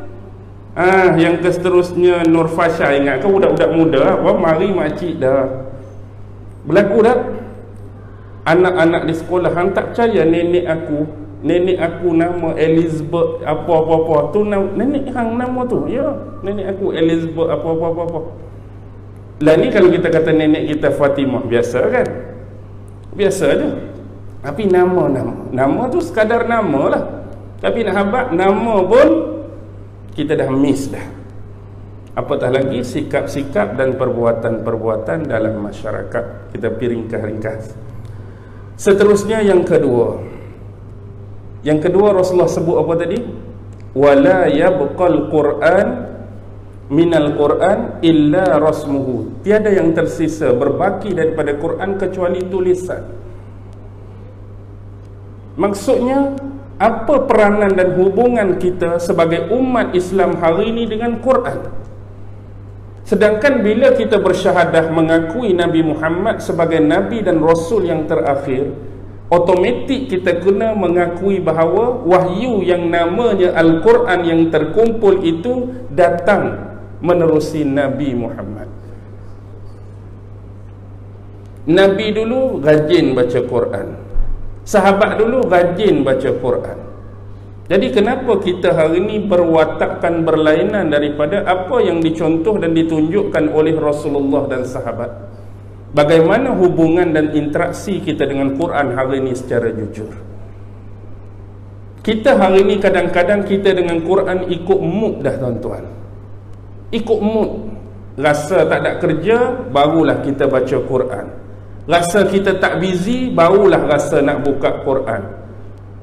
Yang seterusnya Nur Fasha, ingat ke budak-budak muda apa, mari makcik dah berlaku dah. Anak-anak di sekolah hang tak percaya nenek aku nama Elizabeth apa-apa tu, nenek hang nama tu, ya nenek aku Elizabeth apa-apa. Lah ni kalau kita kata nenek kita Fatimah, biasa kan, biasa je. Tapi nama tu sekadar nama lah. Tapi nak habaq nama pun kita dah miss dah. Apatah lagi sikap-sikap dan perbuatan-perbuatan dalam masyarakat. Kita pergi ringkas-ringkas. Seterusnya yang kedua. Yang kedua Rasulullah sebut apa tadi? Wala yabqal Qur'an minal Qur'an illa rasmuhu. Tiada yang tersisa berbaki daripada Quran kecuali tulisan. Maksudnya apa peranan dan hubungan kita sebagai umat Islam hari ini dengan Quran? Sedangkan bila kita bersyahadah mengakui Nabi Muhammad sebagai Nabi dan Rasul yang terakhir, automatik kita kena mengakui bahawa wahyu yang namanya Al-Quran yang terkumpul itu datang menerusi Nabi Muhammad. Nabi dulu rajin baca Quran, sahabat dulu rajin baca Quran. Jadi kenapa kita hari ini berwatakkan berlainan daripada apa yang dicontoh dan ditunjukkan oleh Rasulullah dan sahabat? Bagaimana hubungan dan interaksi kita dengan Quran hari ini secara jujur? Kita hari ini kadang-kadang kita dengan Quran ikut mood dah tuan-tuan. Ikut mood. Rasa tak ada kerja, barulah kita baca Quran. Rasa kita tak busy, barulah rasa nak buka Quran.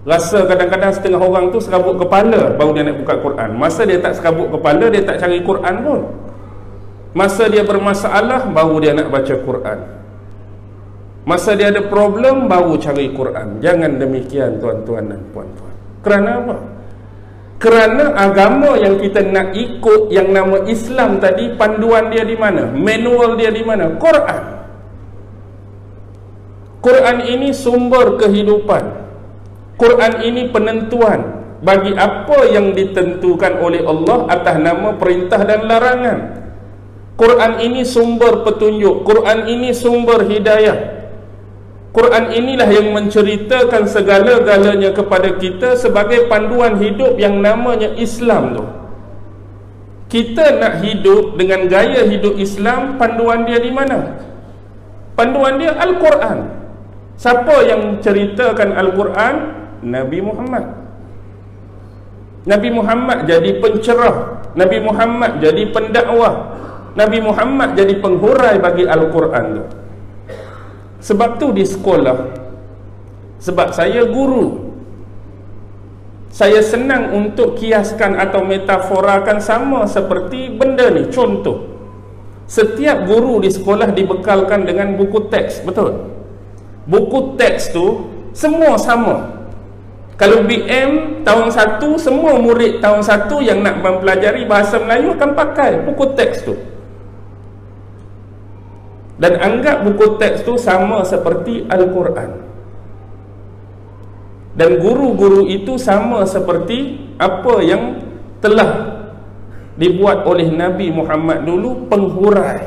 Rasa kadang-kadang setengah orang tu serabut kepala, baru dia nak buka Quran. Masa dia tak serabut kepala, dia tak cari Quran pun. Masa dia bermasalah, baru dia nak baca Quran. Masa dia ada problem, baru cari Quran. Jangan demikian tuan-tuan dan puan-puan. Kerana apa? Kerana agama yang kita nak ikut, yang nama Islam tadi, panduan dia di mana? Manual dia di mana? Quran. Quran ini sumber kehidupan. Quran ini penentuan bagi apa yang ditentukan oleh Allah atas nama perintah dan larangan. Quran ini sumber petunjuk. Quran ini sumber hidayah. Quran inilah yang menceritakan segala-galanya kepada kita sebagai panduan hidup yang namanya Islam tu. Kita nak hidup dengan gaya hidup Islam, panduan dia di mana? Panduan dia Al-Quran. Siapa yang ceritakan Al-Quran? Nabi Muhammad. Nabi Muhammad jadi pencerah, Nabi Muhammad jadi pendakwah, Nabi Muhammad jadi penghurai bagi Al-Quran tu. Sebab tu di sekolah, sebab saya guru, saya senang untuk kiaskan atau metaforakan sama seperti benda ni. Contoh, setiap guru di sekolah dibekalkan dengan buku teks, betul? Buku teks tu semua sama. Kalau BM tahun 1, semua murid tahun 1 yang nak mempelajari bahasa Melayu akan pakai buku teks tu. Dan anggap buku teks tu sama seperti Al-Quran. Dan guru-guru itu sama seperti apa yang telah dibuat oleh Nabi Muhammad dulu, penghurai,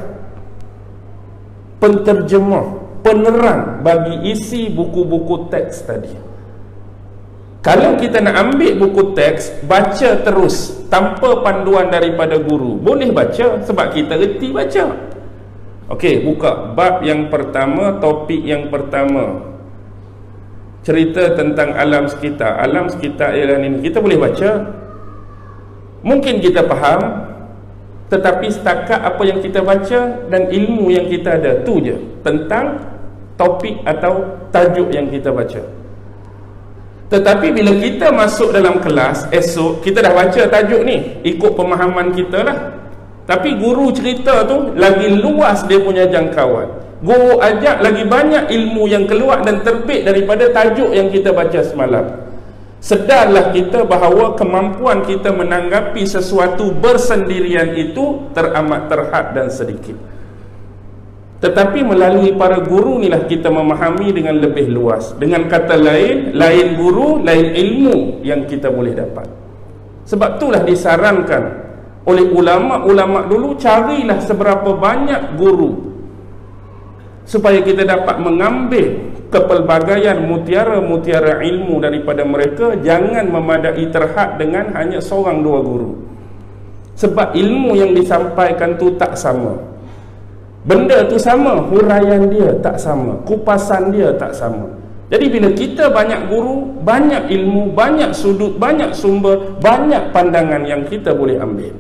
penterjemah, penerang bagi isi buku-buku teks tadi. Kalau kita nak ambil buku teks, baca terus tanpa panduan daripada guru, boleh baca sebab kita reti baca. Okey, buka bab yang pertama, topik yang pertama, cerita tentang alam sekitar. Alam sekitar ialah ini, kita boleh baca, mungkin kita faham, tetapi setakat apa yang kita baca dan ilmu yang kita ada, tu je tentang topik atau tajuk yang kita baca. Tetapi bila kita masuk dalam kelas esok, kita dah baca tajuk ni, ikut pemahaman kita lah. Tapi guru cerita tu lagi luas dia punya jangkauan. Guru ajak lagi banyak ilmu yang keluar dan terbit daripada tajuk yang kita baca semalam. Sedarlah kita bahawa kemampuan kita menanggapi sesuatu bersendirian itu teramat terhad dan sedikit. Tetapi melalui para guru inilah kita memahami dengan lebih luas. Dengan kata lain, lain guru, lain ilmu yang kita boleh dapat. Sebab itulah disarankan oleh ulama-ulama dulu, carilah seberapa banyak guru supaya kita dapat mengambil kepelbagaian mutiara-mutiara ilmu daripada mereka. Jangan memadai terhad dengan hanya seorang dua guru. Sebab ilmu yang disampaikan tu tak sama. Benda tu sama, huraian dia tak sama, kupasan dia tak sama. Jadi bila kita banyak guru, banyak ilmu, banyak sudut, banyak sumber, banyak pandangan yang kita boleh ambil.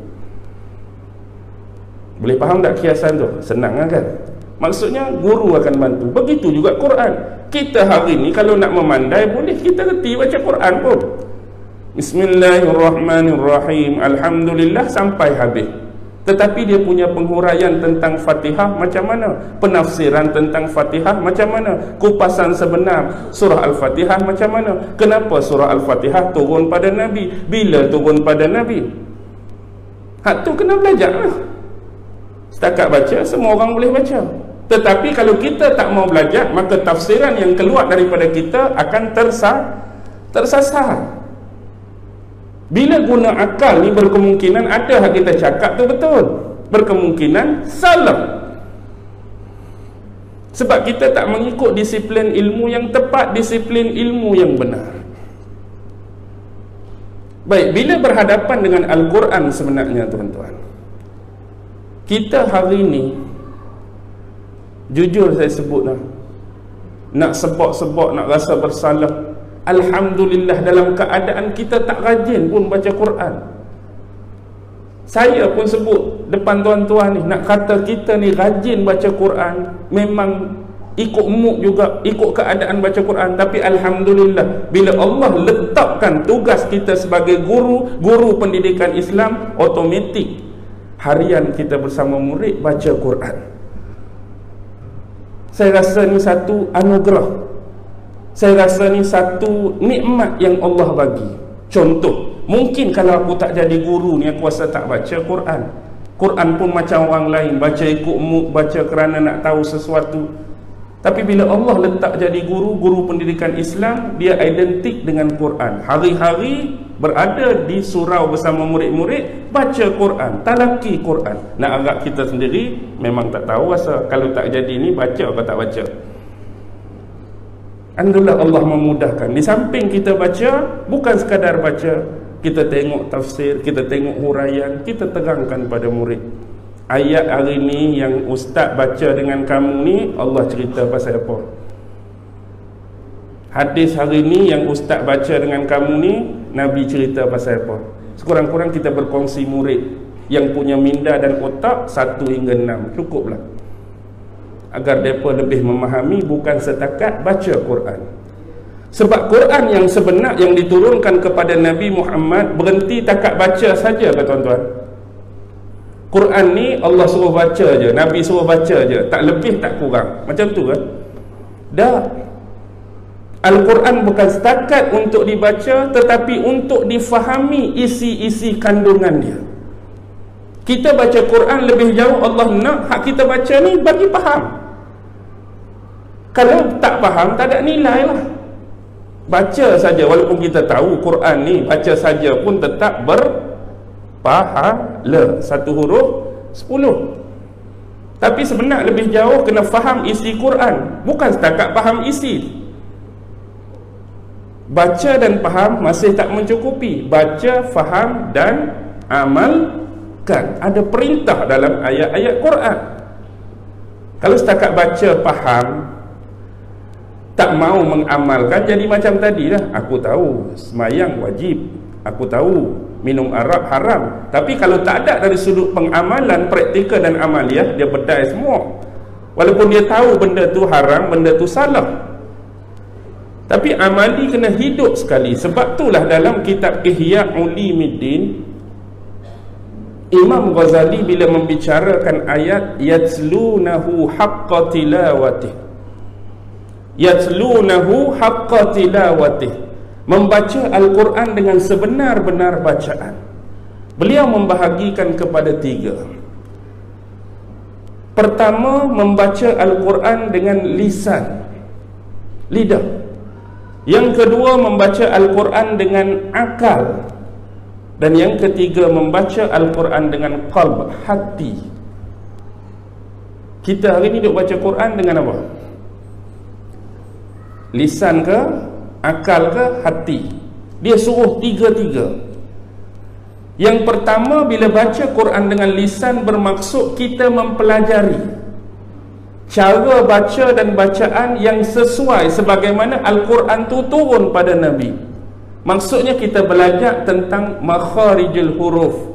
Boleh faham tak kiasan tu? Senang kan? Maksudnya guru akan bantu. Begitu juga Quran. Kita hari ni kalau nak memandai, boleh kita reti baca Quran pun. Bismillahirrahmanirrahim, Alhamdulillah sampai habis. Tetapi dia punya penghuraian tentang Fatihah macam mana? Penafsiran tentang Fatihah macam mana? Kupasan sebenar surah Al-Fatihah macam mana? Kenapa surah Al-Fatihah turun pada Nabi? Bila turun pada Nabi? Hak tu kena belajar lah. Setakat baca, semua orang boleh baca. Tetapi kalau kita tak mau belajar, maka tafsiran yang keluar daripada kita akan tersasar. Bila guna akal ni berkemungkinan ada hak kita cakap tu betul, berkemungkinan salah. Sebab kita tak mengikut disiplin ilmu yang tepat, disiplin ilmu yang benar. Baik, bila berhadapan dengan Al-Quran sebenarnya tuan-tuan, kita hari ni, jujur saya sebutlah, nak sebab-sebab, nak rasa bersalah, Alhamdulillah dalam keadaan kita tak rajin pun baca Quran. Saya pun sebut depan tuan-tuan ni, nak kata kita ni rajin baca Quran, memang ikut mood juga, ikut keadaan baca Quran. Tapi Alhamdulillah, bila Allah letakkan tugas kita sebagai guru pendidikan Islam, automatik harian kita bersama murid baca Quran. Saya rasa ni satu anugerah. Saya rasa ni satu nikmat yang Allah bagi. Contoh, mungkin kalau aku tak jadi guru ni, aku rasa tak baca Quran. Quran pun macam orang lain, baca ikut mood, baca kerana nak tahu sesuatu. Tapi bila Allah letak jadi guru pendidikan Islam, dia identik dengan Quran. Hari-hari berada di surau bersama murid-murid, baca Quran, talaki Quran. Nak agak kita sendiri memang tak tahu rasa kalau tak jadi ni baca atau tak baca. Alhamdulillah Allah memudahkan. Di samping kita baca, bukan sekadar baca, kita tengok tafsir, kita tengok huraian, kita terangkan pada murid. Ayat hari ni yang ustaz baca dengan kamu ni, Allah cerita pasal apa? Hadis hari ni yang ustaz baca dengan kamu ni, Nabi cerita pasal apa? Sekurang-kurang kita berkongsi murid yang punya minda dan otak 1 hingga 6, cukuplah, agar mereka lebih memahami, bukan setakat baca Quran. Sebab Quran yang sebenar yang diturunkan kepada Nabi Muhammad berhenti takat baca saja ke tuan-tuan? Quran ni Allah suruh baca je, Nabi suruh baca je, tak lebih tak kurang. Macam tu kan? Dah. Al-Quran bukan setakat untuk dibaca, tetapi untuk difahami isi-isi kandungan dia. Kita baca Quran lebih jauh, Allah nak hak kita baca ni bagi faham. Kalau tak faham, tak ada nilai lah. Baca saja, walaupun kita tahu Quran ni, baca saja pun tetap berpahala. 1 huruf 10. Tapi sebenar lebih jauh kena faham isi Quran, bukan setakat faham isi. Baca dan faham masih tak mencukupi. Baca, faham dan amalkan. Ada perintah dalam ayat-ayat Quran. Kalau setakat baca, faham, tak mau mengamalkan, jadi macam tadi lah. Aku tahu semayang wajib, aku tahu minum arak haram, tapi kalau tak ada dari sudut pengamalan, praktikal dan amaliah, dia bedai semua. Walaupun dia tahu benda tu haram, benda tu salah, tapi amali kena hidup sekali. Sebab itulah dalam kitab Ihya Ulumuddin, Imam Ghazali bila membicarakan ayat yatslunahu haqqa tilawatih, yatslunahu haqqa tilawatih, membaca Al-Quran dengan sebenar-benar bacaan, beliau membahagikan kepada 3. Pertama, membaca Al-Quran dengan lisan, lidah. Yang kedua, membaca Al-Quran dengan akal. Dan yang ketiga, membaca Al-Quran dengan qalb, hati. Kita hari ni duk baca Quran dengan apa? Lisan ke, akal ke, hati? Dia suruh 3-3. Yang pertama, bila baca Quran dengan lisan, bermaksud kita mempelajari. cara baca dan bacaan yang sesuai sebagaimana Al-Quran tu turun pada Nabi. Maksudnya kita belajar tentang makharijul huruf.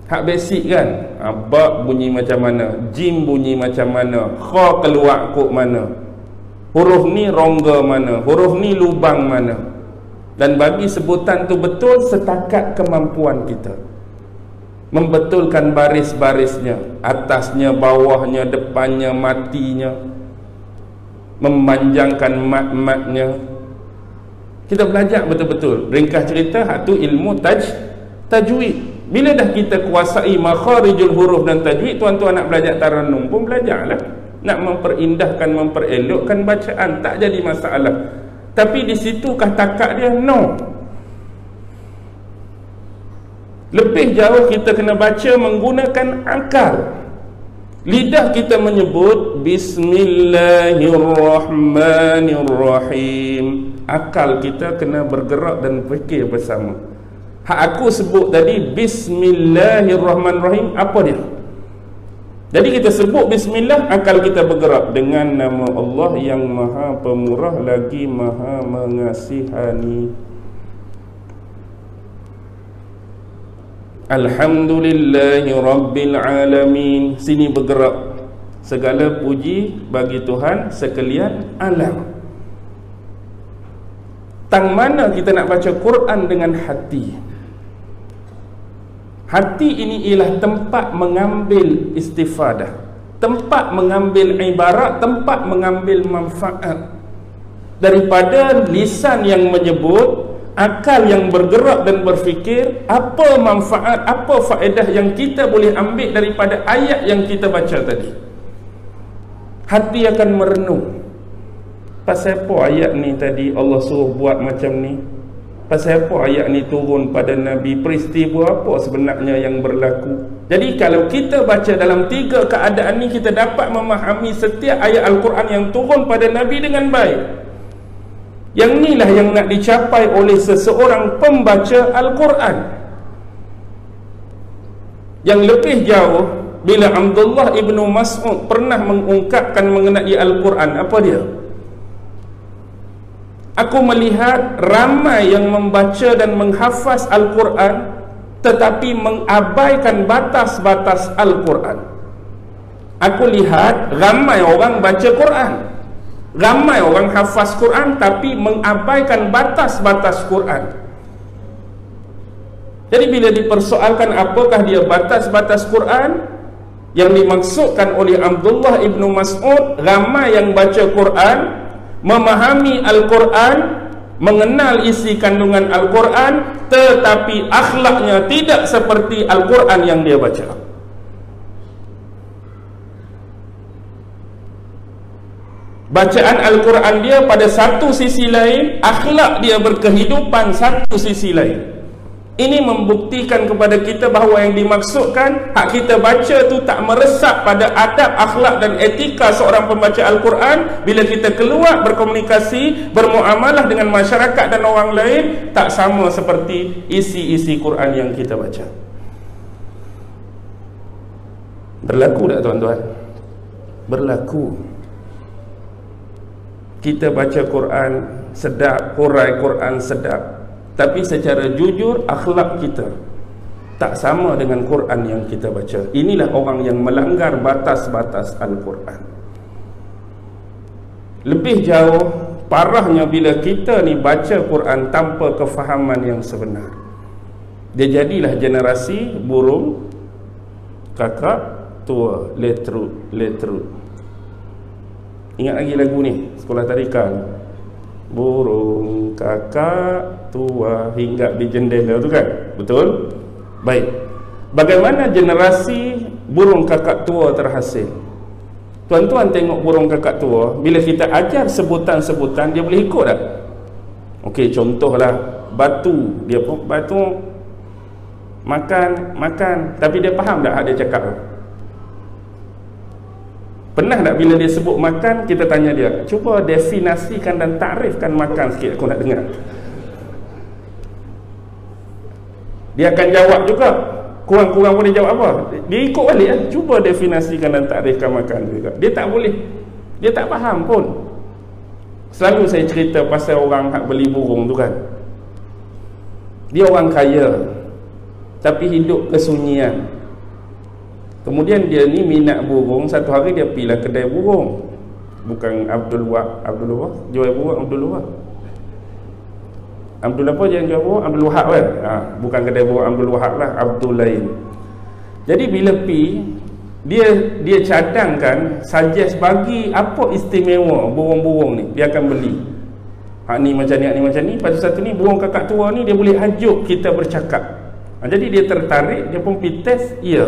Hak basic kan, ba bunyi macam mana, jim bunyi macam mana, kha keluar kok mana, huruf ni rongga mana, huruf ni lubang mana, dan bagi sebutan tu betul setakat kemampuan kita. Membetulkan baris-barisnya, atasnya, bawahnya, depannya, matinya, memanjangkan mat-matnya. Kita belajar betul-betul. Ringkas cerita, hak tu ilmu tajwid. Bila dah kita kuasai makharijul huruf dan tajwid, tuan-tuan nak belajar tarannum pun belajarlah. Nak memperindah,kan memperelokkan bacaan, tak jadi masalah. Tapi di situkah takat dia? No. Lebih jauh kita kena baca menggunakan akal. Lidah kita menyebut Bismillahirrahmanirrahim. Akal kita kena bergerak dan fikir bersama. Hak aku sebut tadi Bismillahirrahmanirrahim, apa dia? Jadi kita sebut Bismillah, akal kita bergerak dengan nama Allah yang Maha Pemurah lagi Maha Mengasihani. Alhamdulillahi Rabbil Alamin. Sini bergerak. Segala puji bagi Tuhan sekalian alam. Tang mana kita nak baca Quran dengan hati? Hati ini ialah tempat mengambil istifadah, tempat mengambil ibarat, tempat mengambil manfaat. Daripada lisan yang menyebut, akal yang bergerak dan berfikir, apa manfaat, apa faedah yang kita boleh ambil daripada ayat yang kita baca tadi. Hati akan merenung, pasal apa ayat ni tadi Allah suruh buat macam ni, pasal apa ayat ni turun pada Nabi, peristiwa apa sebenarnya yang berlaku. Jadi kalau kita baca dalam tiga keadaan ni, kita dapat memahami setiap ayat Al-Quran yang turun pada Nabi dengan baik. Yang inilah yang nak dicapai oleh seseorang pembaca Al-Quran. Yang lebih jauh, bila Abdullah ibnu Mas'ud pernah mengungkapkan mengenai Al-Quran, apa dia? Aku melihat ramai yang membaca dan menghafaz Al-Quran tetapi mengabaikan batas-batas Al-Quran. Aku lihat ramai orang baca Quran, ramai orang hafaz Quran tapi mengabaikan batas-batas Quran. Jadi bila dipersoalkan apakah dia batas-batas Quran, yang dimaksudkan oleh Abdullah ibnu Mas'ud, ramai yang baca Quran, memahami Al-Quran, mengenal isi kandungan Al-Quran, tetapi akhlaknya tidak seperti Al-Quran yang dia baca. Bacaan Al-Quran dia pada satu sisi lain, akhlak dia berkehidupan satu sisi lain. Ini membuktikan kepada kita bahawa yang dimaksudkan hak kita baca tu tak meresap pada adab, akhlak dan etika seorang pembaca Al-Quran. Bila kita keluar berkomunikasi, bermuamalah dengan masyarakat dan orang lain, tak sama seperti isi-isi Quran yang kita baca. Berlaku tak tuan-tuan? Berlaku. Kita baca Quran sedap, hurai Quran sedap, tapi secara jujur akhlak kita tak sama dengan Quran yang kita baca. Inilah orang yang melanggar batas-batas Al-Quran. Lebih jauh parahnya bila kita ni baca Quran tanpa kefahaman yang sebenar. Dia jadilah generasi burung kakak tua, letrut. Ingat lagi lagu ni, sekolah tadika. Burung kakak tua hinggap di jendela tu kan? Betul? Baik. Bagaimana generasi burung kakak tua terhasil? Tuan-tuan tengok burung kakak tua, bila kita ajar sebutan-sebutan, dia boleh ikut tak? Okey, contohlah batu. Dia pun batu makan, tapi dia faham tak dia cakap tu? Pernah tak bila dia sebut makan, kita tanya dia, cuba definasikan dan takrifkan makan sikit, aku nak dengar. Dia akan jawab juga, Kurang-kurang boleh jawab apa? Dia ikut balik lah. Cuba definisikan dan takrifkan makan juga. Dia tak boleh. Dia tak faham pun. Selalu saya cerita pasal orang hak beli burung tu kan. Dia orang kaya, tapi hidup kesunyian. Kemudian dia ni minat burung. Satu hari dia pergilah kedai burung. Bukan Abdul Wahab jual burung. Abdul apa yang jual burung? Abdul Wahab kan? Bukan kedai burung Abdul Wahab lah, Abdul lain. Jadi bila dia cadangkan, suggest bagi apa istimewa burung-burung ni dia akan beli. Hak ni macam ni, hak ni macam ni. Lepas tu satu ni burung kakak tua ni dia boleh hajuk kita bercakap. Jadi dia tertarik, dia pun pergi test, ya.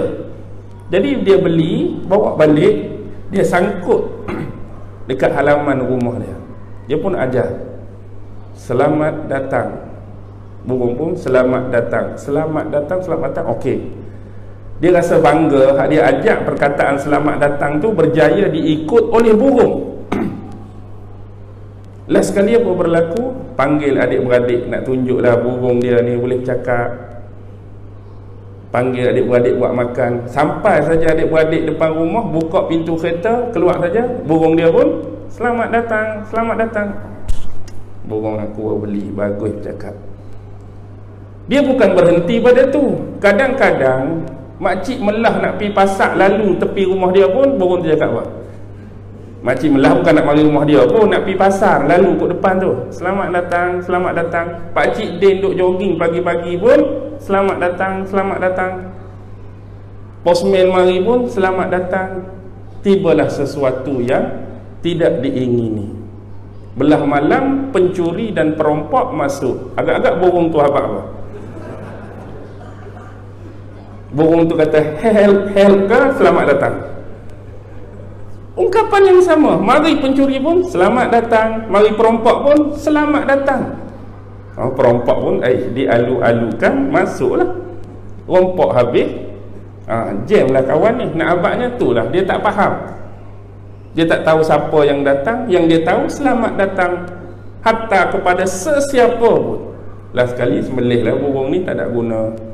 Jadi dia beli, bawa balik, dia sangkut dekat halaman rumah dia. Dia pun ajar, selamat datang. Burung pun selamat datang, selamat datang, selamat datang. Okey. Dia rasa bangga hak dia ajak perkataan selamat datang tu berjaya diikut oleh burung. Last kali apa berlaku? Panggil adik-beradik nak tunjuklah burung dia ni boleh cakap. Panggil adik-beradik buat makan. Sampai saja adik-beradik depan rumah, buka pintu kereta, keluar saja, burung dia pun selamat datang, selamat datang. Burung aku beli, bagus cakap. Dia bukan berhenti pada tu. Kadang-kadang makcik melah nak pergi pasak, lalu tepi rumah dia pun burung tu cakap apa? Makcik melah bukan nak mari rumah dia pun, nak pergi pasar, lalu kat depan tu, selamat datang, selamat datang. Pakcik Din duk jogging pagi-pagi pun selamat datang, selamat datang. Postman mari pun selamat datang. Tibalah sesuatu yang tidak diingini. Belah malam pencuri dan perompak masuk. Agak-agak burung tu apa? Burung tu kata help ke selamat datang. Ungkapan yang sama. Mari pencuri pun selamat datang, mari perompak pun selamat datang. Perompak pun dialu-alukan, masuklah. Rompak habis, jam lah kawan ni. Nak abadnya tu lah, dia tak faham. Dia tak tahu siapa yang datang. Yang dia tahu selamat datang hatta kepada sesiapa pun. Last kali sembelih lah burung ni, tak ada guna.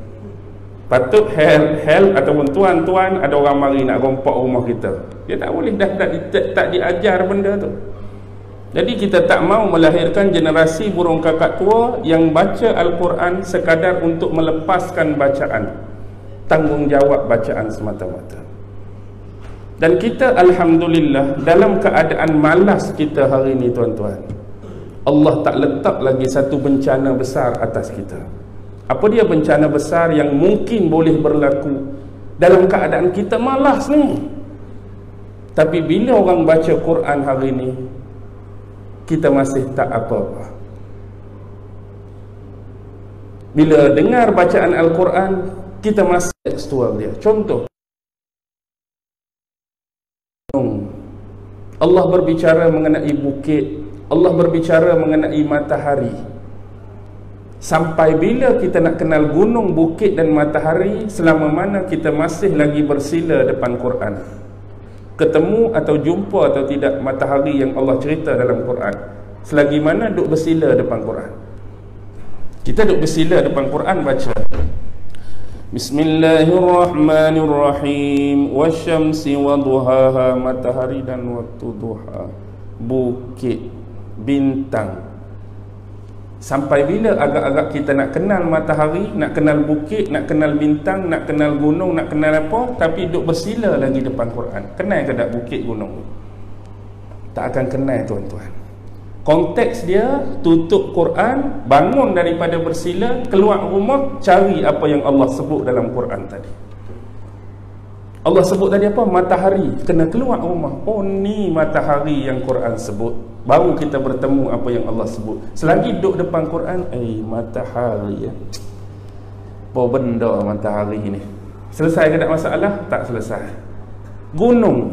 Patut help ataupun tuan-tuan, ada orang mari nak rompak rumah kita. Dia tak boleh, tak diajar benda tu. Jadi kita tak mau melahirkan generasi burung kakak tua yang baca Al-Quran sekadar untuk melepaskan bacaan, tanggungjawab bacaan semata-mata. Dan kita alhamdulillah dalam keadaan malas kita hari ini tuan-tuan, Allah tak letak lagi satu bencana besar atas kita. Apa dia bencana besar yang mungkin boleh berlaku dalam keadaan kita malas ni? Tapi bila orang baca Quran hari ni, kita masih tak apa-apa. Bila dengar bacaan Al-Quran, kita masih tekstual dia. Contoh, Allah berbicara mengenai bukit, Allah berbicara mengenai matahari. Sampai bila kita nak kenal gunung, bukit dan matahari selama mana kita masih lagi bersila depan Quran? Ketemu atau jumpa atau tidak matahari yang Allah cerita dalam Quran, selagi mana duk bersila depan Quran. Kita duk bersila depan Quran baca Bismillahirrahmanirrahim, wasyamsi waduhaha, matahari dan waktu duha, bukit, bintang. Sampai bila agak-agak kita nak kenal matahari, nak kenal bukit, nak kenal bintang, nak kenal gunung, nak kenal apa, tapi duk bersila lagi depan Quran. Kenal ke tak bukit gunung? Tak akan kenal tuan-tuan. Konteks dia tutup Quran, bangun daripada bersila, keluar rumah, cari apa yang Allah sebut dalam Quran tadi. Allah sebut tadi apa? Matahari. Kena keluar rumah. Oh, ni matahari yang Quran sebut. Baru kita bertemu apa yang Allah sebut. Selagi duduk depan Quran, matahari ya. Apa benda matahari ni? Selesai ke tak masalah? Tak selesai. Gunung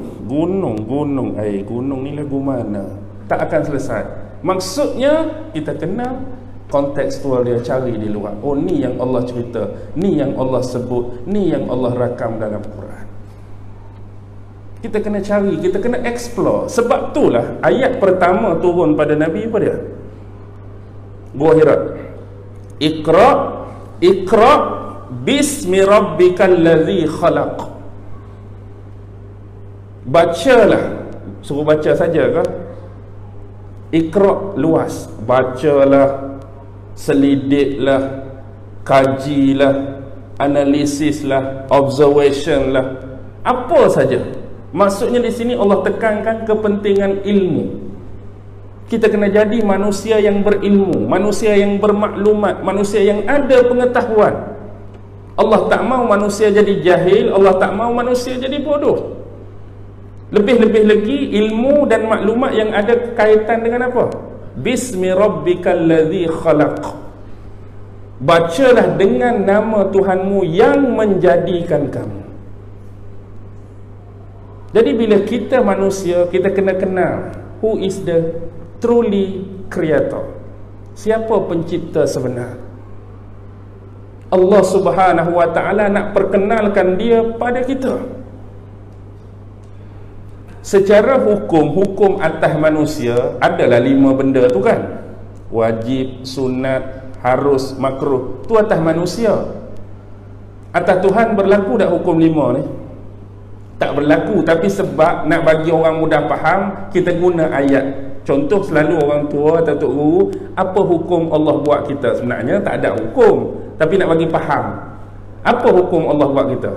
ni lagu mana? Tak akan selesai. Maksudnya kita kenal kontekstual dia, cari di luar. Oh, ni yang Allah cerita, ni yang Allah sebut, ni yang Allah rakam dalam Quran. Kita kena cari, kita kena explore. Sebab itulah ayat pertama turun pada Nabi apa dia? Gua Hira. Iqra Bismi rabbikal ladzi khalaq. Bacalah, suruh baca saja ke? Iqra luas, bacalah, selidiklah, kajilah, analisislah, observationlah, apa saja. Maksudnya di sini Allah tekankan kepentingan ilmu. Kita kena jadi manusia yang berilmu, manusia yang bermaklumat, manusia yang ada pengetahuan. Allah tak mau manusia jadi jahil, Allah tak mau manusia jadi bodoh. Lebih-lebih lagi ilmu dan maklumat yang ada kaitan dengan apa? Bismi rabbikal ladzi khalaq. Bacalah dengan nama Tuhanmu yang menjadikan kamu. Jadi bila kita manusia, kita kena kenal who is the truly creator. Siapa pencipta sebenar? Allah Subhanahu wa ta'ala nak perkenalkan dia pada kita. Secara hukum atas manusia adalah 5 benda tu kan. Wajib, sunat, harus, makruh. Tu atas manusia. Atas Tuhan berlaku tak hukum 5 ni? Tak berlaku. Tapi sebab nak bagi orang mudah faham, kita guna ayat. Contoh selalu orang tua atau tok guru, apa hukum Allah buat kita? Sebenarnya tak ada hukum, tapi nak bagi faham. Apa hukum Allah buat kita?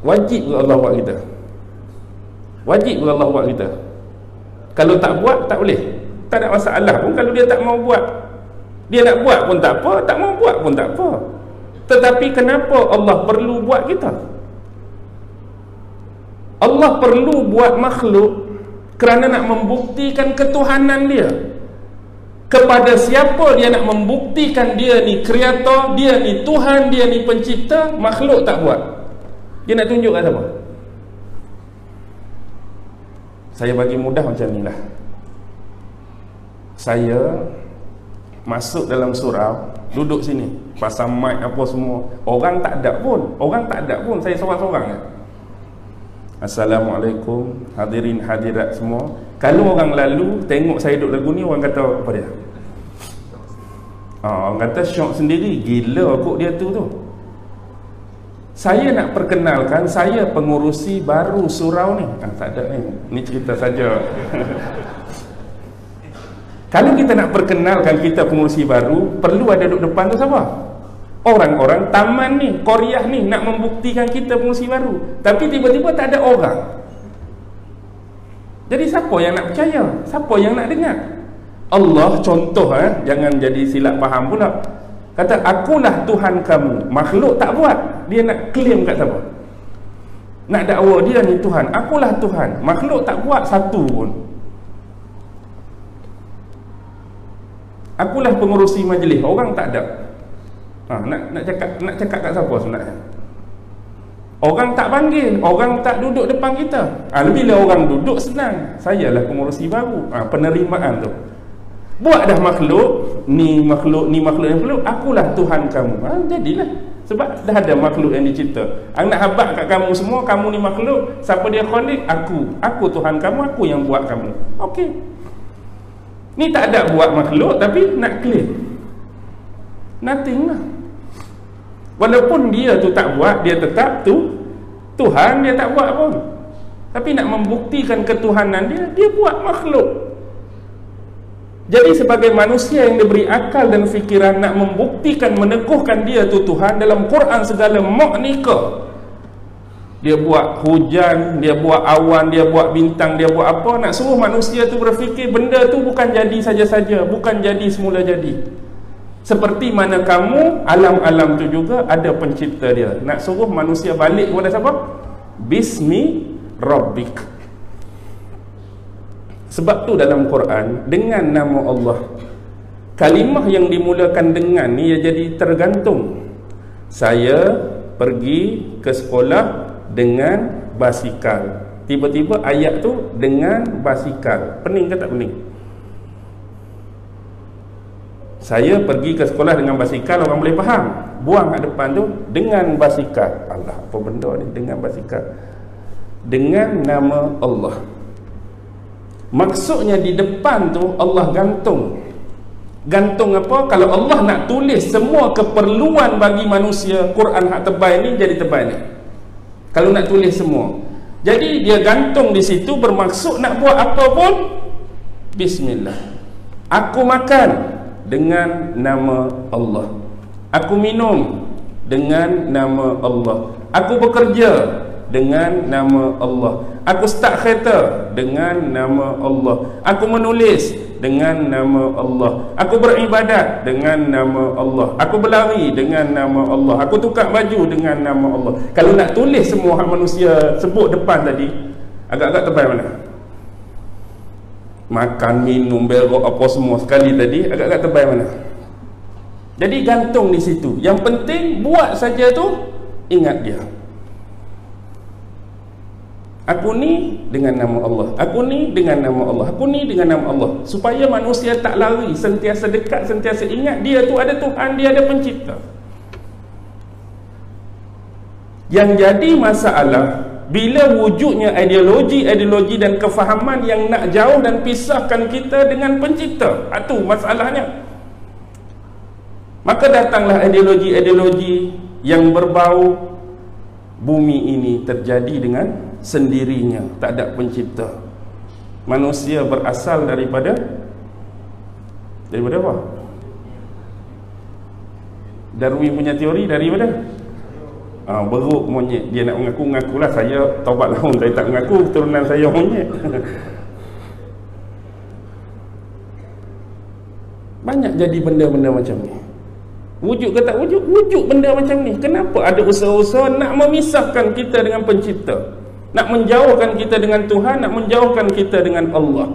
Wajib ke Allah buat kita? Wajib ke Allah buat kita? Kalau tak buat, tak boleh. Tak ada masalah pun kalau dia tak mau buat. Dia nak buat pun tak apa, tak mau buat pun tak apa. Tetapi kenapa Allah perlu buat kita? Allah perlu buat makhluk kerana nak membuktikan ketuhanan dia. Kepada siapa dia nak membuktikan dia ni kreator, dia ni Tuhan, dia ni pencipta, makhluk tak buat. Dia nak tunjuk kat siapa? Saya bagi mudah macam ni lah. Saya masuk dalam surau, duduk sini, pasang mic apa semua. Orang tak ada pun, saya seorang-seorang je. Assalamualaikum, hadirin hadirat semua. Kalau orang lalu tengok saya duduk lagu ni, orang kata apa dia? Orang kata syok sendiri, gila kok dia tu. Saya nak perkenalkan, saya pengurusi baru surau ni. Tak ada ni cerita saja. Kalau kita nak perkenalkan kita pengurusi baru, perlu ada duduk depan tu siapa? Orang-orang taman ni, Korea ni nak membuktikan kita pengurusi baru. Tapi tiba-tiba tak ada orang. Jadi siapa yang nak percaya? Siapa yang nak dengar? Allah contoh, jangan jadi silap faham pula. Kata, akulah Tuhan kamu. Makhluk tak buat. Dia nak claim kat siapa? Nak dakwa dia ni Tuhan. Akulah Tuhan. Makhluk tak buat satu pun. Akulah pengurusi majlis. Orang tak ada. Nak cakap kat siapa sebenarnya? Orang tak panggil, orang tak duduk depan kita. Bila orang duduk senang. Sayalah pengurusi baru. Penerimaan tu. Buat dah makhluk, ni makhluk yang makhluk, akulah Tuhan kamu. Jadilah. Sebab dah ada makhluk yang dicipta. Nak habaq kat kamu semua, kamu ni makhluk. Siapa dia khalik? Aku Tuhan kamu, aku yang buat kamu. Okey. Ni tak ada buat makhluk, tapi nak claim. Nothing lah. Walaupun dia tu tak buat, dia tetap tu Tuhan, dia tak buat pun. Tapi nak membuktikan ketuhanan dia buat makhluk. Jadi sebagai manusia yang diberi akal dan fikiran, nak membuktikan, meneguhkan dia tu Tuhan, dalam Quran segala maknika. Dia buat hujan, dia buat awan, dia buat bintang, dia buat apa. Nak suruh manusia tu berfikir benda tu bukan jadi saja-saja, bukan jadi semula jadi. Seperti mana kamu, alam-alam tu juga ada pencipta dia. Nak suruh manusia balik kepada siapa? Bismi Rabbik. Sebab tu dalam Quran, dengan nama Allah, kalimah yang dimulakan dengan ni ia jadi tergantung. Saya pergi ke sekolah dengan basikal. Tiba-tiba ayat tu dengan basikal. Pening ke tak pening? Saya pergi ke sekolah dengan basikal, orang boleh faham. Buang kat depan tu dengan basikal. Allah, apa benda ni dengan basikal? Dengan nama Allah. Maksudnya di depan tu Allah gantung Gantung apa? Kalau Allah nak tulis semua keperluan bagi manusia, Quran hak tebal ni jadi tebal ni. Kalau nak tulis semua. Jadi dia gantung di situ bermaksud nak buat apa pun bismillah. Aku makan dengan nama Allah. Aku minum dengan nama Allah. Aku bekerja dengan nama Allah. Aku start kereta dengan nama Allah. Aku menulis dengan nama Allah. Aku beribadat dengan nama Allah. Aku berlari dengan nama Allah. Aku tukar baju dengan nama Allah. Kalau nak tulis semua hak manusia sebut depan tadi, agak-agak tebal mana? Makan, minum, berok apa semua sekali tadi, agak-agak tebal mana? Jadi gantung di situ. Yang penting buat saja tu, ingat dia. Aku ni dengan nama Allah. Aku ni dengan nama Allah. Aku ni dengan nama Allah. Supaya manusia tak lari, sentiasa dekat, sentiasa ingat dia tu ada Tuhan, dia ada pencipta. Yang jadi masalah bila wujudnya ideologi dan kefahaman yang nak jauh dan pisahkan kita dengan pencipta. Itu masalahnya. Maka datanglah ideologi-ideologi yang berbau bumi ini terjadi dengan sendirinya, tak ada pencipta. Manusia berasal daripada apa? Darwin punya teori daripada beruk monyet. Dia nak mengaku-ngakulah, saya taubat lahum, saya tak mengaku keturunan saya monyet. Banyak jadi benda-benda macam ni. Wujud ke tak wujud? Wujud benda macam ni. Kenapa ada usaha-usaha nak memisahkan kita dengan pencipta, nak menjauhkan kita dengan Tuhan, nak menjauhkan kita dengan Allah.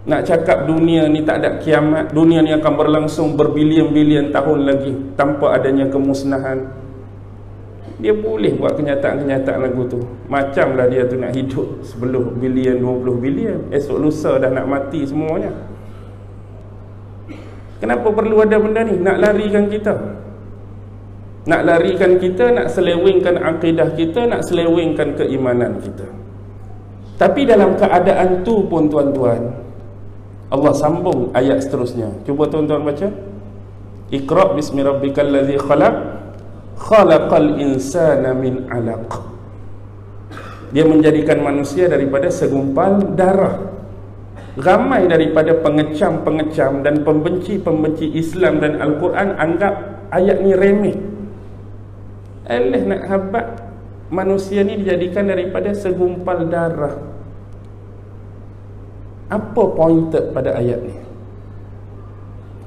Nak cakap dunia ni tak ada kiamat, dunia ni akan berlangsung berbilion-bilion tahun lagi tanpa adanya kemusnahan. Dia boleh buat kenyataan-kenyataan lagu tu. Macamlah dia tu nak hidup 10 bilion, 20 bilion, esok lusa dah nak mati semuanya. Kenapa perlu ada benda ni? Nak larikan kita. Nak larikan kita, nak selewengkan akidah kita, nak selewengkan keimanan kita. Tapi dalam keadaan tu pun tuan-tuan, Allah sambung ayat seterusnya. Cuba tuan-tuan baca. Iqra' bismi rabbikal ladzi khalaq, khalaqal insana min 'alaq. Dia menjadikan manusia daripada segumpal darah. Ramai daripada pengecam-pengecam dan pembenci-pembenci Islam dan Al-Quran anggap ayat ni remeh. Nak habat manusia ni dijadikan daripada segumpal darah. Apa pointed pada ayat ni?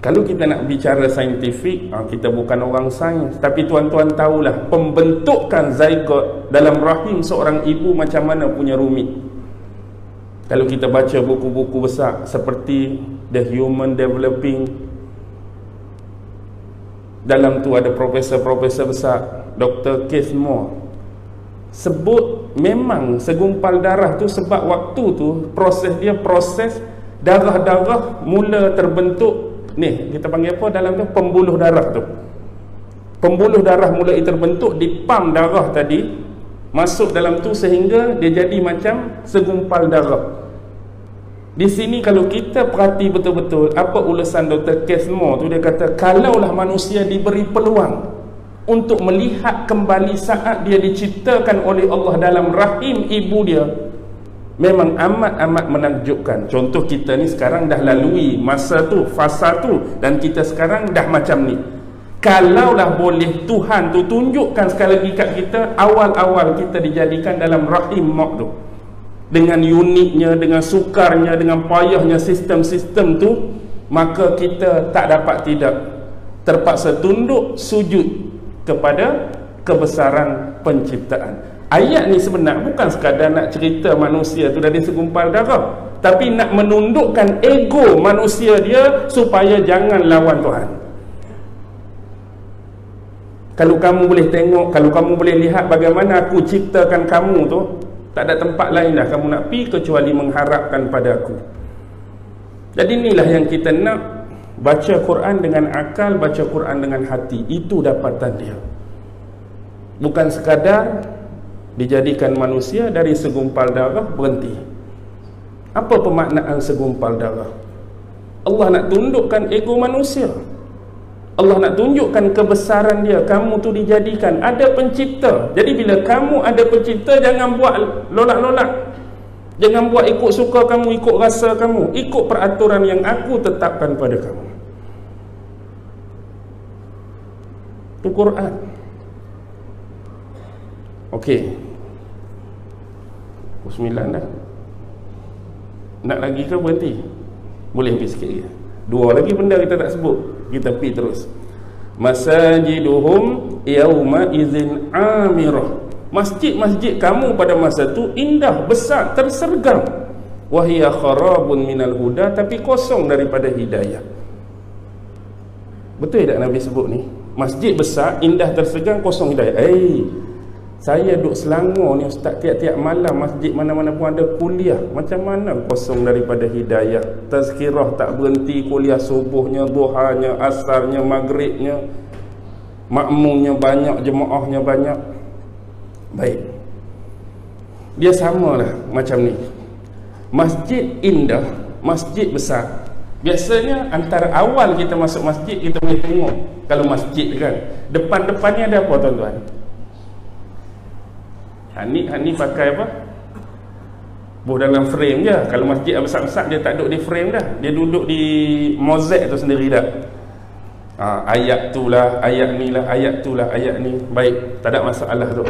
Kalau kita nak bicara saintifik, kita bukan orang sains, tapi tuan-tuan tahulah pembentukan zygote dalam rahim seorang ibu macam mana punya rumit. Kalau kita baca buku-buku besar seperti The Human Developing, dalam tu ada profesor-profesor besar, Dr. Keith Moore, sebut memang segumpal darah tu sebab waktu tu proses darah-darah mula terbentuk. Ni kita panggil apa dalam tu? Pembuluh darah tu. Pembuluh darah mulai terbentuk di pam darah tadi, masuk dalam tu sehingga dia jadi macam segumpal darah. Di sini kalau kita perhati betul-betul apa ulasan Dr. Kesmo tu, dia kata kalaulah manusia diberi peluang untuk melihat kembali saat dia diciptakan oleh Allah dalam rahim ibu dia, memang amat-amat menakjubkan. Contoh kita ni sekarang dah lalui masa tu, fasa tu, dan kita sekarang dah macam ni. Kalaulah boleh Tuhan tu tunjukkan sekali lagi kat kita awal-awal kita dijadikan dalam rahim mak tu, dengan uniknya, dengan sukarnya, dengan payahnya sistem-sistem tu, maka kita tak dapat tidak terpaksa tunduk sujud kepada kebesaran penciptaan. Ayat ni sebenar bukan sekadar nak cerita manusia tu dari segumpal darah, tapi nak menundukkan ego manusia dia supaya jangan lawan Tuhan. Kalau kamu boleh tengok, kalau kamu boleh lihat bagaimana aku ciptakan kamu tu, tak ada tempat lain dah kamu nak pergi kecuali mengharapkan pada aku. Jadi inilah yang kita nak, baca Quran dengan akal, baca Quran dengan hati. Itu dapatan dia. Bukan sekadar dijadikan manusia dari segumpal darah berhenti. Apa pemaknaan segumpal darah? Allah nak tundukkan ego manusia. Allah nak tunjukkan kebesaran dia. Kamu tu dijadikan ada pencipta. Jadi bila kamu ada pencipta, jangan buat lolak-lolak. Jangan buat ikut suka kamu, ikut rasa kamu. Ikut peraturan yang aku tetapkan pada kamu. Itu Quran. Okey. 9 dah. Nak lagi ke berhenti? Boleh habis sikit lagi. 2 lagi benda kita tak sebut. Kita pergi terus. Masajiduhum yauma idzin amirah. Masjid-masjid kamu pada masa tu indah, besar, tersergam. Wahiya kharabun minal huda, tapi kosong daripada hidayah. Betul tak Nabi sebut ni? Masjid besar, indah, tersergam, kosong hidayah. Saya duduk Selangor ni ustaz, tiap-tiap malam masjid mana-mana pun ada kuliah. Macam mana kosong daripada hidayah? Tazkirah tak berhenti, kuliah subuhnya, duhanya, asarnya, maghribnya, makmumnya banyak, jemaahnya banyak. Baik, dia samalah macam ni. Masjid indah, masjid besar. Biasanya antara awal kita masuk masjid, kita boleh tengok. Kalau masjid kan, depan-depannya ada apa tuan-tuan? Hani pakai apa? Buh dalam frame je. Kalau masjid besar-besar, dia tak duduk di frame dah. Dia duduk di mozaik tu sendiri dah. Ayat tu lah, ayat ni lah, ayat tu lah, ayat ni. Baik, tak ada masalah tu.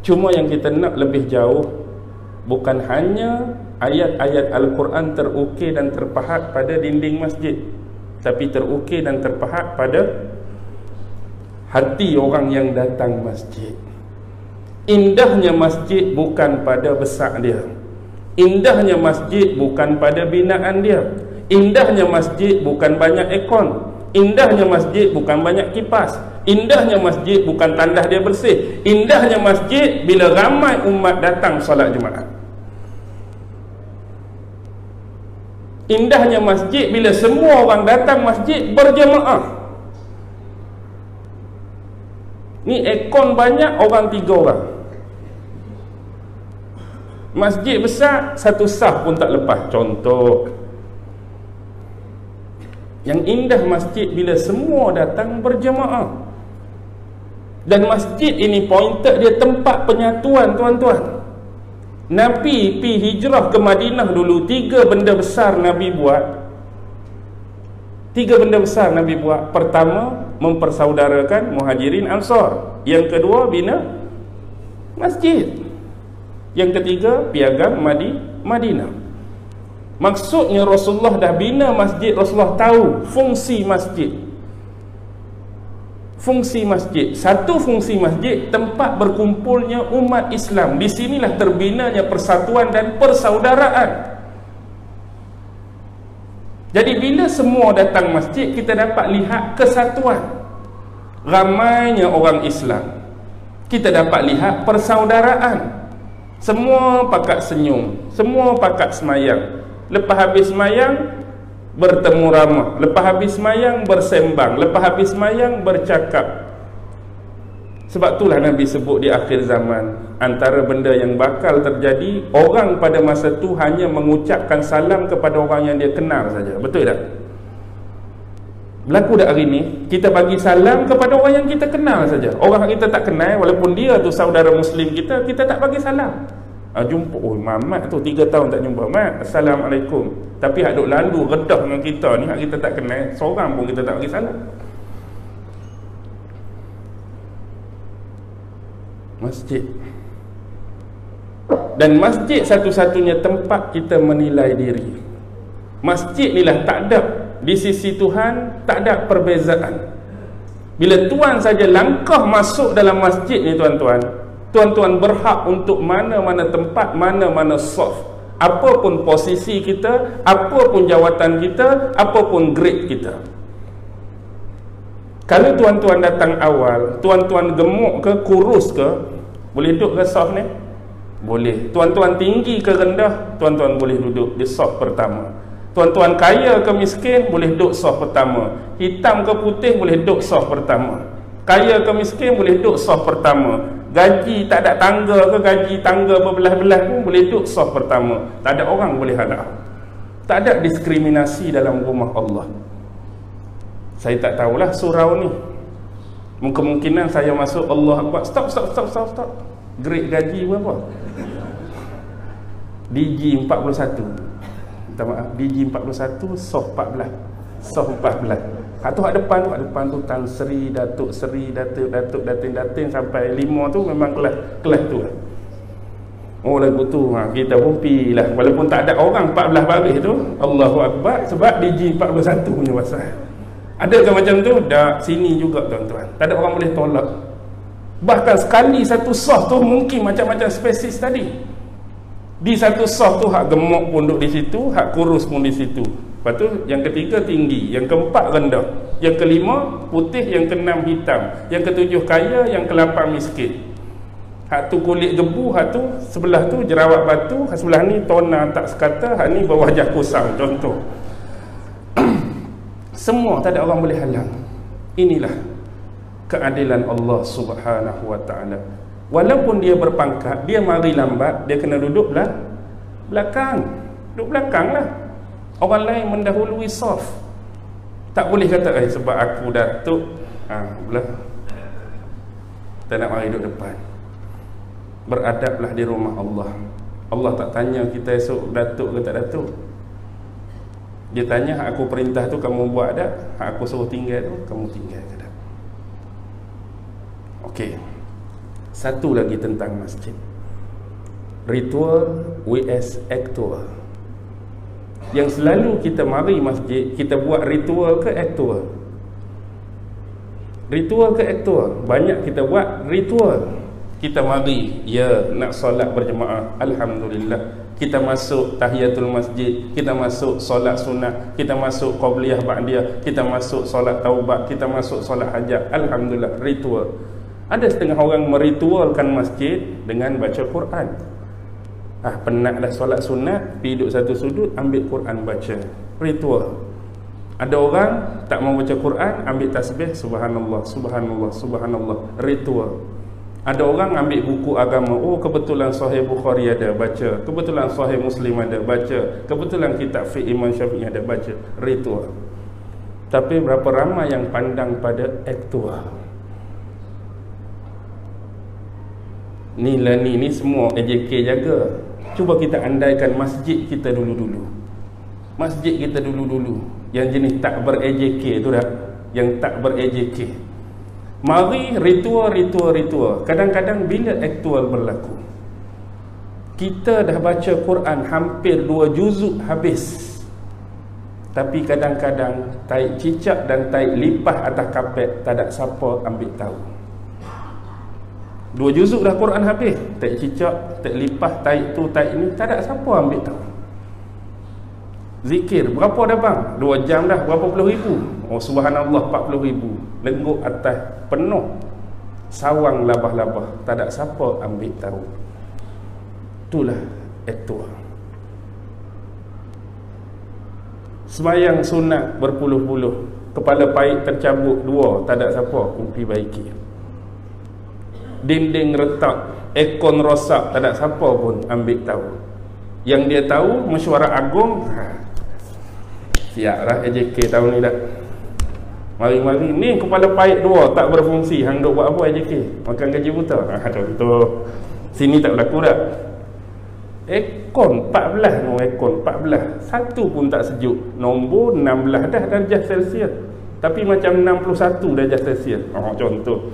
Cuma yang kita nak lebih jauh, bukan hanya ayat-ayat Al-Quran terukir dan terpahat pada dinding masjid, tapi terukir dan terpahat pada hati orang yang datang masjid. Indahnya masjid bukan pada besar dia. Indahnya masjid bukan pada binaan dia. Indahnya masjid bukan banyak aircon. Indahnya masjid bukan banyak kipas. Indahnya masjid bukan tandas dia bersih. Indahnya masjid bila ramai umat datang solat Jumaat. Indahnya masjid bila semua orang datang masjid berjemaah. Ni aircon banyak, orang 3 orang. Masjid besar, satu saf pun tak lepas. Contoh. Yang indah masjid bila semua datang berjemaah. Dan masjid ini pointed dia tempat penyatuan tuan-tuan. Nabi pi hijrah ke Madinah dulu, 3 benda besar Nabi buat. 3 benda besar Nabi buat. Pertama, mempersaudarakan Muhajirin Ansar. Yang kedua, bina masjid. Yang ketiga, piagam Madinah. Maksudnya Rasulullah dah bina masjid, Rasulullah tahu fungsi masjid. Fungsi masjid, satu fungsi masjid, tempat berkumpulnya umat Islam. Di sinilah terbinanya persatuan dan persaudaraan. Jadi bila semua datang masjid, kita dapat lihat kesatuan. Ramainya orang Islam, kita dapat lihat persaudaraan. Semua pakat senyum, semua pakat semayang. Lepas habis semayang, bertemu ramah. Lepas habis semayang, bersembang. Lepas habis semayang, bercakap. Sebab itulah Nabi sebut di akhir zaman, antara benda yang bakal terjadi, orang pada masa tu hanya mengucapkan salam kepada orang yang dia kenal saja. Betul tak? Berlaku tak hari ni? Kita bagi salam kepada orang yang kita kenal saja. Orang kita tak kenal, walaupun dia tu saudara Muslim kita, kita tak bagi salam. Jumpa, Mamat tu 3 tahun tak jumpa, Mat, Assalamualaikum. Tapi hak duk lalu redah dengan kita ni, hak kita tak kenal, seorang pun kita tak bagi salam. Masjid. Dan masjid satu-satunya tempat kita menilai diri. Masjid ni lah tak ada, di sisi Tuhan tak ada perbezaan. Bila Tuan saja langkah masuk dalam masjid ni tuan-tuan, tuan-tuan berhak untuk mana-mana tempat, mana-mana soft. Apapun posisi kita, apapun jawatan kita, apapun grade kita. Kalau tuan-tuan datang awal, tuan-tuan gemuk ke, kurus ke, boleh duduk ke soft ni? Boleh. Tuan-tuan tinggi ke rendah, tuan-tuan boleh duduk di soft pertama. Tuan-tuan kaya ke miskin, boleh duduk soft pertama. Hitam ke putih, boleh duduk soft pertama. Kaya ke miskin, boleh duduk soft pertama. Gaji tak ada tangga ke, gaji tangga berbelah-belah pun boleh duduk soft pertama. Tak ada orang boleh hadap. Tak ada diskriminasi dalam rumah Allah. Saya tak tahulah surau ni. Kemungkinan saya masuk Allah Akbar, stop. Grade gaji berapa? DG 41. Minta maaf, DG 41, SOF 14. SOF 14. Hak tu hak depan tu Tan Sri, Datuk Sri, Datuk Datin sampai 5 tu memang kelas tu lah. Oh lagu tu kita pun pi lah, walaupun tak ada orang 14 baris tu Allahu Akbar, sebab DG 41 punya pasal. Adakah macam tu? Dah sini juga tuan-tuan. Tak ada orang boleh tolak. Bahkan sekali satu soft tu mungkin macam-macam spesies tadi. Di satu soft tu hak gemuk pun duduk di situ, hak kurus pun di situ. Lepas tu yang ketiga tinggi, yang keempat rendah, yang kelima putih, yang keenam hitam, yang ketujuh kaya, yang ke-8 miskin. Hak tu kulit gebu, hak tu sebelah tu jerawat batu, hak sebelah ni tona tak sekata, hak ni berwajah kusam, contoh. Semua tak ada orang boleh halang. Inilah keadilan Allah Subhanahu wa ta'ala. Walaupun dia berpangkat, dia mari lambat, dia kena duduk belakang. Duduk belakang lah. Orang lain mendahului saf. Tak boleh kata sebab aku datuk belah, tak nak mari duduk depan. Beradablah di rumah Allah. Allah tak tanya kita esok datuk ke tak datuk. Dia tanya, hak aku perintah tu kamu buat tak? Hak aku suruh tinggal tu kamu tinggal ke tak? Okey. Satu lagi tentang masjid. Ritual vs aktual. Yang selalu kita mari masjid, kita buat ritual ke aktual? Ritual ke aktual? Banyak kita buat ritual. Kita mari, ya, nak solat berjemaah, alhamdulillah. Kita masuk tahiyatul masjid, kita masuk solat sunat, kita masuk qabliyah ba'diyah, kita masuk solat taubat, kita masuk solat hajat, alhamdulillah, ritual. Ada setengah orang meritualkan masjid dengan baca Quran. Penat dah solat sunat, pergi duduk satu sudut, ambil Quran baca, ritual. Ada orang tak mau baca Quran, ambil tasbih, subhanallah, subhanallah, subhanallah, ritual. Ada orang ambil buku agama, kebetulan Sahih Bukhari ada, baca. Kebetulan Sahih Muslim ada, baca. Kebetulan kitab fiqh Imam Syafi'i ada, baca. Ritual. Tapi berapa ramai yang pandang pada aktual? Ni semua AJK jaga. Cuba kita andaikan masjid kita dulu-dulu. Masjid kita dulu-dulu yang jenis tak ber-AJK tu dah, yang tak ber-AJK. Mari ritual. Kadang-kadang bila aktual berlaku, kita dah baca Quran hampir 2 juzuk habis, tapi kadang-kadang taik cicak dan taik lipas atas kapet, tak ada siapa ambil tahu. 2 juzuk dah Quran habis, taik cicak, taik lipas, taik tu, taik ni, tak ada siapa ambil tahu. Zikir berapa dah bang? 2 jam dah, berapa puluh ribu? Subhanallah, 40 ribu. Lengguk atas penuh sawang labah-labah, tak ada siapa ambil tahu. Itulah aktual. Sembayang sunat berpuluh-puluh, kepala paik tercabut 2, tak ada siapa pergi baiki. Dinding retak, aircon rosak, tak ada siapa pun ambil tahu. Yang dia tahu mesyuarat agung, siap lah AJK tahun ni dah. Mari-mari ni kepala paik 2 tak berfungsi, hang duk buat apa AJK? Makan gaji buta. Contoh. Sini tak berlaku dah. Aircon 14, aircon 14. Satu pun tak sejuk. Nombor 16 dah darjah Celsius. Tapi macam 61 darjah Celsius. Contoh.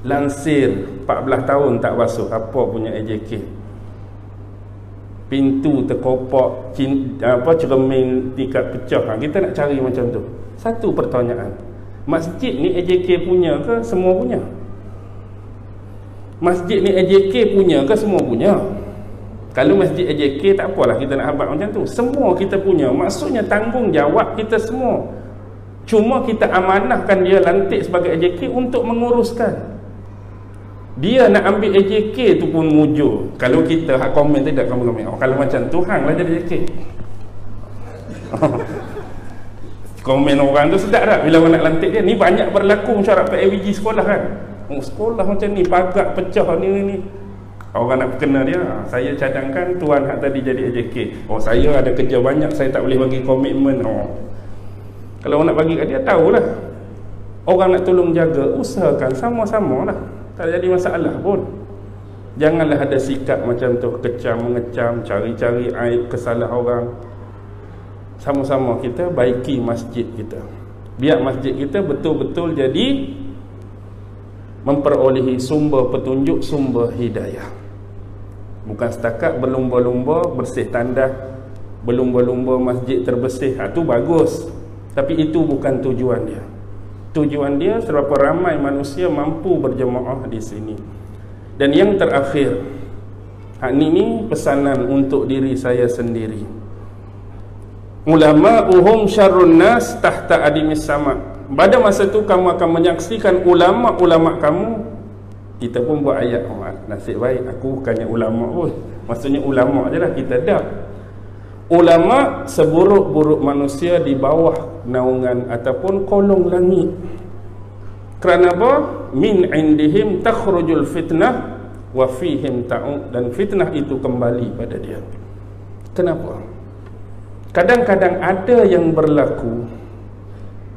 Lansir 14 tahun tak basuh, apa punya AJK? Pintu terkopak, cermin tingkat pecah. Kita nak cari macam tu. Satu pertanyaan, masjid ni AJK punya ke semua punya? Masjid ni AJK punya ke semua punya? Kalau masjid AJK tak apalah, kita nak habaq macam tu. Semua kita punya, maksudnya tanggungjawab kita semua. Cuma kita amanahkan dia lantik sebagai AJK untuk menguruskan. Dia nak ambil AJK tu pun mujur. Kalau kita hak komen tidak komen. Kalau macam tu hang lah jadi AJK. Komen orang tu sedap tak bila orang nak lantik dia. Ni banyak berlaku mesyuarat PAVG sekolah kan. Sekolah macam ni, pagar pecah ni. Orang nak kena dia, saya cadangkan tuan hak tadi jadi AJK. Oh, saya ada kerja banyak, saya tak boleh bagi komitmen. Oh, kalau nak bagi kat dia, tahulah. Orang nak tolong jaga, usahakan sama-sama lah. Tak jadi masalah pun. Janganlah ada sikap macam tu, kecam, mengecam, cari-cari aib, kesalah orang. Sama-sama kita baiki masjid kita. Biar masjid kita betul-betul jadi memperolehi sumber petunjuk, sumber hidayah. Bukan setakat berlumba-lumba bersih tandas, berlumba-lumba masjid terbersih. Itu bagus, tapi itu bukan tujuan dia. Tujuan dia seberapa ramai manusia mampu berjemaah di sini. Dan yang terakhir, ini pesanan untuk diri saya sendiri. Ulama'uhum syarrun nas tahta adimis sama. Pada masa itu kamu akan menyaksikan ulama-ulama kamu. Kita pun buat ayat, nasib baik aku bukannya ulama pun. Maksudnya ulama je lah, kita dah. Ulama seburuk-buruk manusia di bawah naungan ataupun kolong langit. Kerana apa? Min indihim takhrujul fitnah wa fihim ta'ud. Dan fitnah itu kembali pada dia. Kenapa? Kadang-kadang ada yang berlaku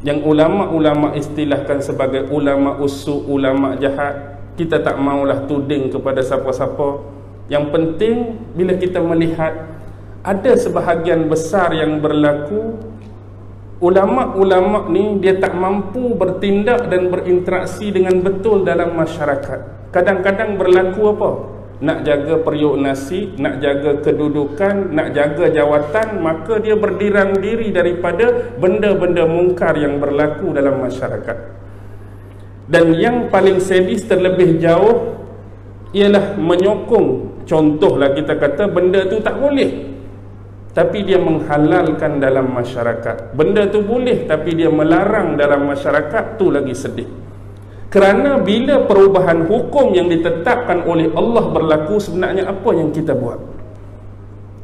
yang ulama-ulama istilahkan sebagai ulama usu', ulama jahat. Kita tak maulah tuding kepada siapa-siapa. Yang penting bila kita melihat ada sebahagian besar yang berlaku, ulama-ulama ni dia tak mampu bertindak dan berinteraksi dengan betul dalam masyarakat. Kadang-kadang berlaku apa? Nak jaga periuk nasi, nak jaga kedudukan, nak jaga jawatan, maka dia berdirang diri daripada benda-benda mungkar yang berlaku dalam masyarakat. Dan yang paling sadis terlebih jauh ialah menyokong. Contohlah kita kata benda tu tak boleh, tapi dia menghalalkan dalam masyarakat. Benda tu boleh tapi dia melarang dalam masyarakat, tu lagi sedih. Kerana bila perubahan hukum yang ditetapkan oleh Allah berlaku, sebenarnya apa yang kita buat?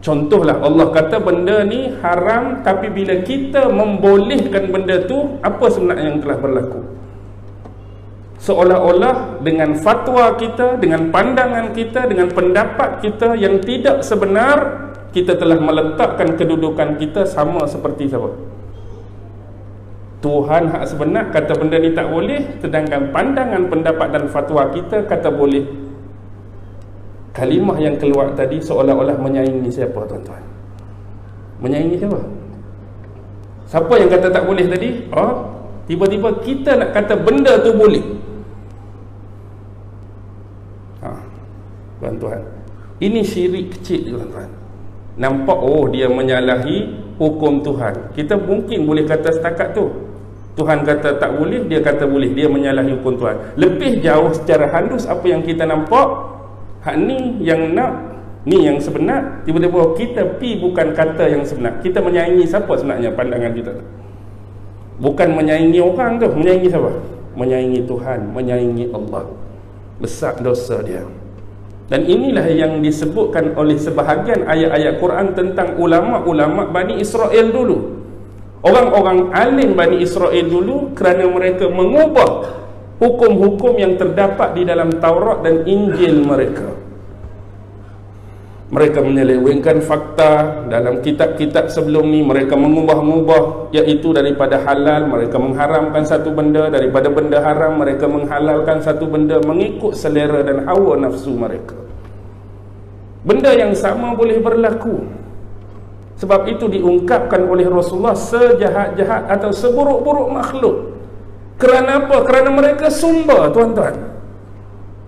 Contohlah Allah kata benda ni haram, tapi bila kita membolehkan benda tu, apa sebenarnya yang telah berlaku? Seolah-olah dengan fatwa kita, dengan pandangan kita, dengan pendapat kita yang tidak sebenar, kita telah meletakkan kedudukan kita sama seperti siapa? Tuhan hak sebenar kata benda ni tak boleh, sedangkan pandangan, pendapat dan fatwa kita kata boleh. Kalimah yang keluar tadi seolah-olah menyaingi siapa, tuan-tuan? Menyaingi siapa? Siapa yang kata tak boleh tadi? Oh, tiba-tiba kita nak kata benda tu boleh. Tuan-tuan, ini syirik kecil, tuan-tuan. Nampak, oh dia menyalahi hukum Tuhan. Kita mungkin boleh kata setakat tu. Tuhan kata tak boleh, dia kata boleh. Dia menyalahi hukum Tuhan. Lebih jauh secara halus apa yang kita nampak, hak ni yang nak, ni yang sebenar. Tiba-tiba kita pi bukan kata yang sebenar. Kita menyaingi siapa sebenarnya pandangan kita tu? Bukan menyaingi orang tu. Menyaingi siapa? Menyaingi Tuhan, menyaingi Allah. Besar dosa dia. Dan inilah yang disebutkan oleh sebahagian ayat-ayat Quran tentang ulama-ulama Bani Israel dulu. Orang-orang alim Bani Israel dulu, kerana mereka mengubah hukum-hukum yang terdapat di dalam Taurat dan Injil mereka. Mereka menyelewengkan fakta dalam kitab-kitab sebelum ni. Mereka mengubah-ubah, iaitu daripada halal mereka mengharamkan satu benda, daripada benda haram mereka menghalalkan satu benda, mengikut selera dan hawa nafsu mereka. Benda yang sama boleh berlaku. Sebab itu diungkapkan oleh Rasulullah sejahat-jahat atau seburuk-buruk makhluk. Kerana apa? Kerana mereka sumber, tuan-tuan.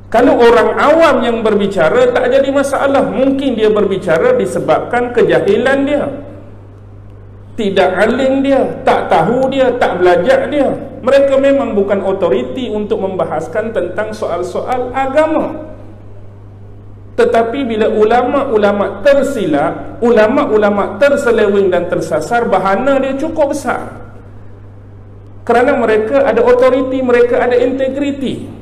Kalau orang awam yang berbicara tak jadi masalah. Mungkin dia berbicara disebabkan kejahilan dia, tidak alim dia, tak tahu dia, tak belajar dia. Mereka memang bukan otoriti untuk membahaskan tentang soal-soal agama. Tetapi bila ulama-ulama tersilap, ulama-ulama terseleweng dan tersasar, bahana dia cukup besar. Kerana mereka ada otoriti, mereka ada integriti.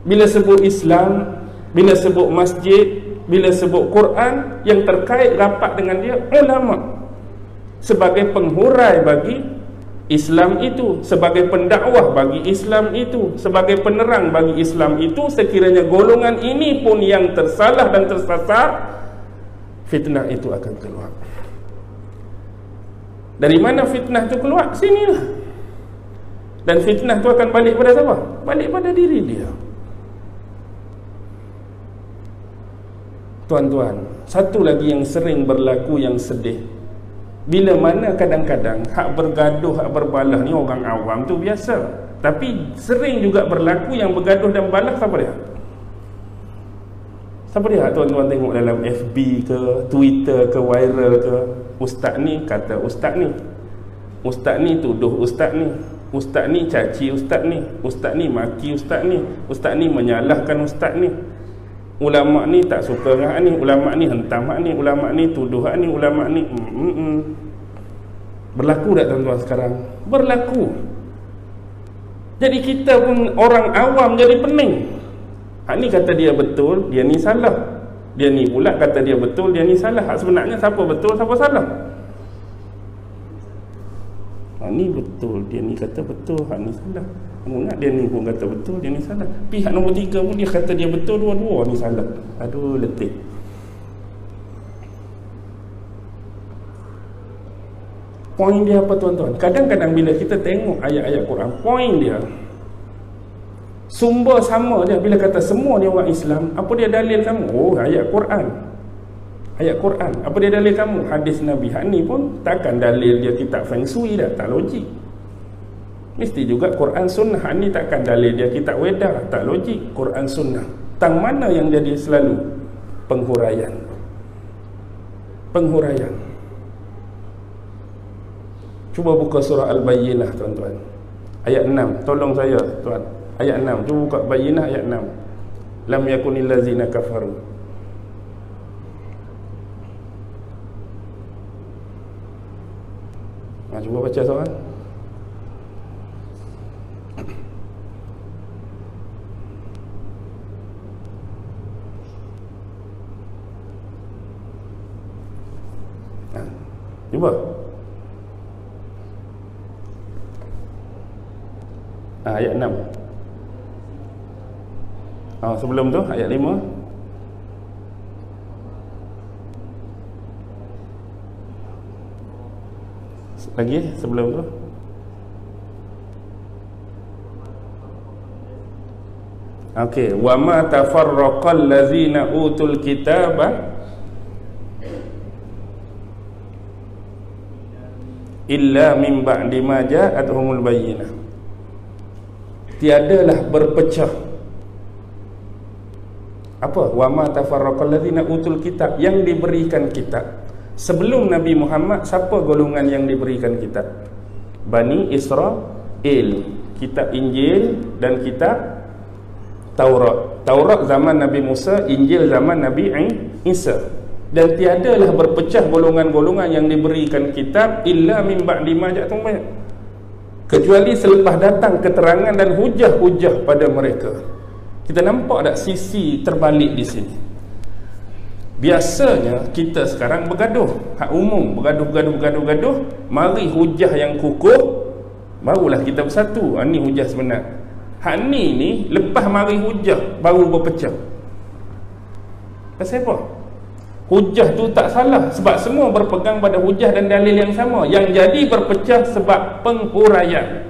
Bila sebut Islam, bila sebut masjid, bila sebut Quran, yang terkait rapat dengan dia ulama sebagai penghurai bagi Islam itu, sebagai pendakwah bagi Islam itu, sebagai penerang bagi Islam itu, sekiranya golongan ini pun yang tersalah dan tersasar, fitnah itu akan keluar. Dari mana fitnah itu keluar? Sinilah. Dan fitnah itu akan balik pada siapa? Balik pada diri dia. Tuan-tuan, satu lagi yang sering berlaku yang sedih, bila mana kadang-kadang hak bergaduh, hak berbalah ni orang awam tu biasa, tapi sering juga berlaku yang bergaduh dan balah. Siapa dia? Siapa dia? Tuan-tuan tengok dalam FB ke, Twitter ke, viral ke, ustaz ni kata ustaz ni, ustaz ni tuduh ustaz ni, ustaz ni caci ustaz ni, ustaz ni maki ustaz ni, ustaz ni menyalahkan ustaz ni, ulama ni tak suka dengan hak ni, ulama ni hentam hak ni, ulama ni tuduh hak ni, ulama ni Berlaku tak tuan-tuan sekarang? Berlaku. Jadi kita pun orang awam jadi pening. Hak ni kata dia betul, dia ni salah. Dia ni pula kata dia betul, dia ni salah. Hak sebenarnya siapa betul, siapa salah? Hak ni betul, dia ni kata betul, hak ni salah. Ingat dia ni pun kata betul, dia ni salah. Pihak nombor 3 pun dia kata dia betul, dua-dua ni salah. Aduh, letih. Poin dia apa tuan-tuan? Kadang-kadang bila kita tengok ayat-ayat Quran, poin dia sumber sama dia. Bila kata semua ni orang Islam, apa dia dalil kamu? Oh, ayat Quran. Ayat Quran. Apa dia dalil kamu? Hadis Nabi. Hak ni pun takkan dalil dia kitab Feng Shui dah, tak logik. Mesti juga Quran Sunnah. Hak ni takkan dalil dia kitab Weda, tak logik. Quran Sunnah. Tang mana yang jadi selalu? Penghuraian. Penghuraian. Cuba buka surah Al-Bayyinah tuan-tuan. Ayat 6. Tolong saya tuan. Ayat 6. Cuba buka Bayyinah ayat 6. Lam yakunil ladzina kafaru. Cuba baca soal. Cuba. Ayat 6. Sebelum tu ayat 5. Lagi sebelum tu. Okey, wa ma tafarraqal ladzina utul kitaba illa min ba'di ma ja'atuhumul bayyinah. Tiadalah berpecah. Apa? Wa ma tafarraqal ladzina utul kitab, yang diberikan kitab. Sebelum Nabi Muhammad, siapa golongan yang diberikan kitab? Bani Israel. Kitab Injil dan kitab Taurat. Taurat zaman Nabi Musa, Injil zaman Nabi Isa. Dan tiadalah berpecah golongan-golongan yang diberikan kitab illa min ba'di ma ja'atuhum bayyinah, kecuali selepas datang keterangan dan hujah-hujah pada mereka. Kita nampak tak sisi terbalik di sini? Biasanya kita sekarang bergaduh, hak umum, bergaduh. Mari hujah yang kukuh, barulah kita bersatu. Ini hujah sebenar. Hak ni lepas mari hujah baru berpecah. Pasal apa? Hujah tu tak salah, sebab semua berpegang pada hujah dan dalil yang sama. Yang jadi berpecah sebab penghuraian,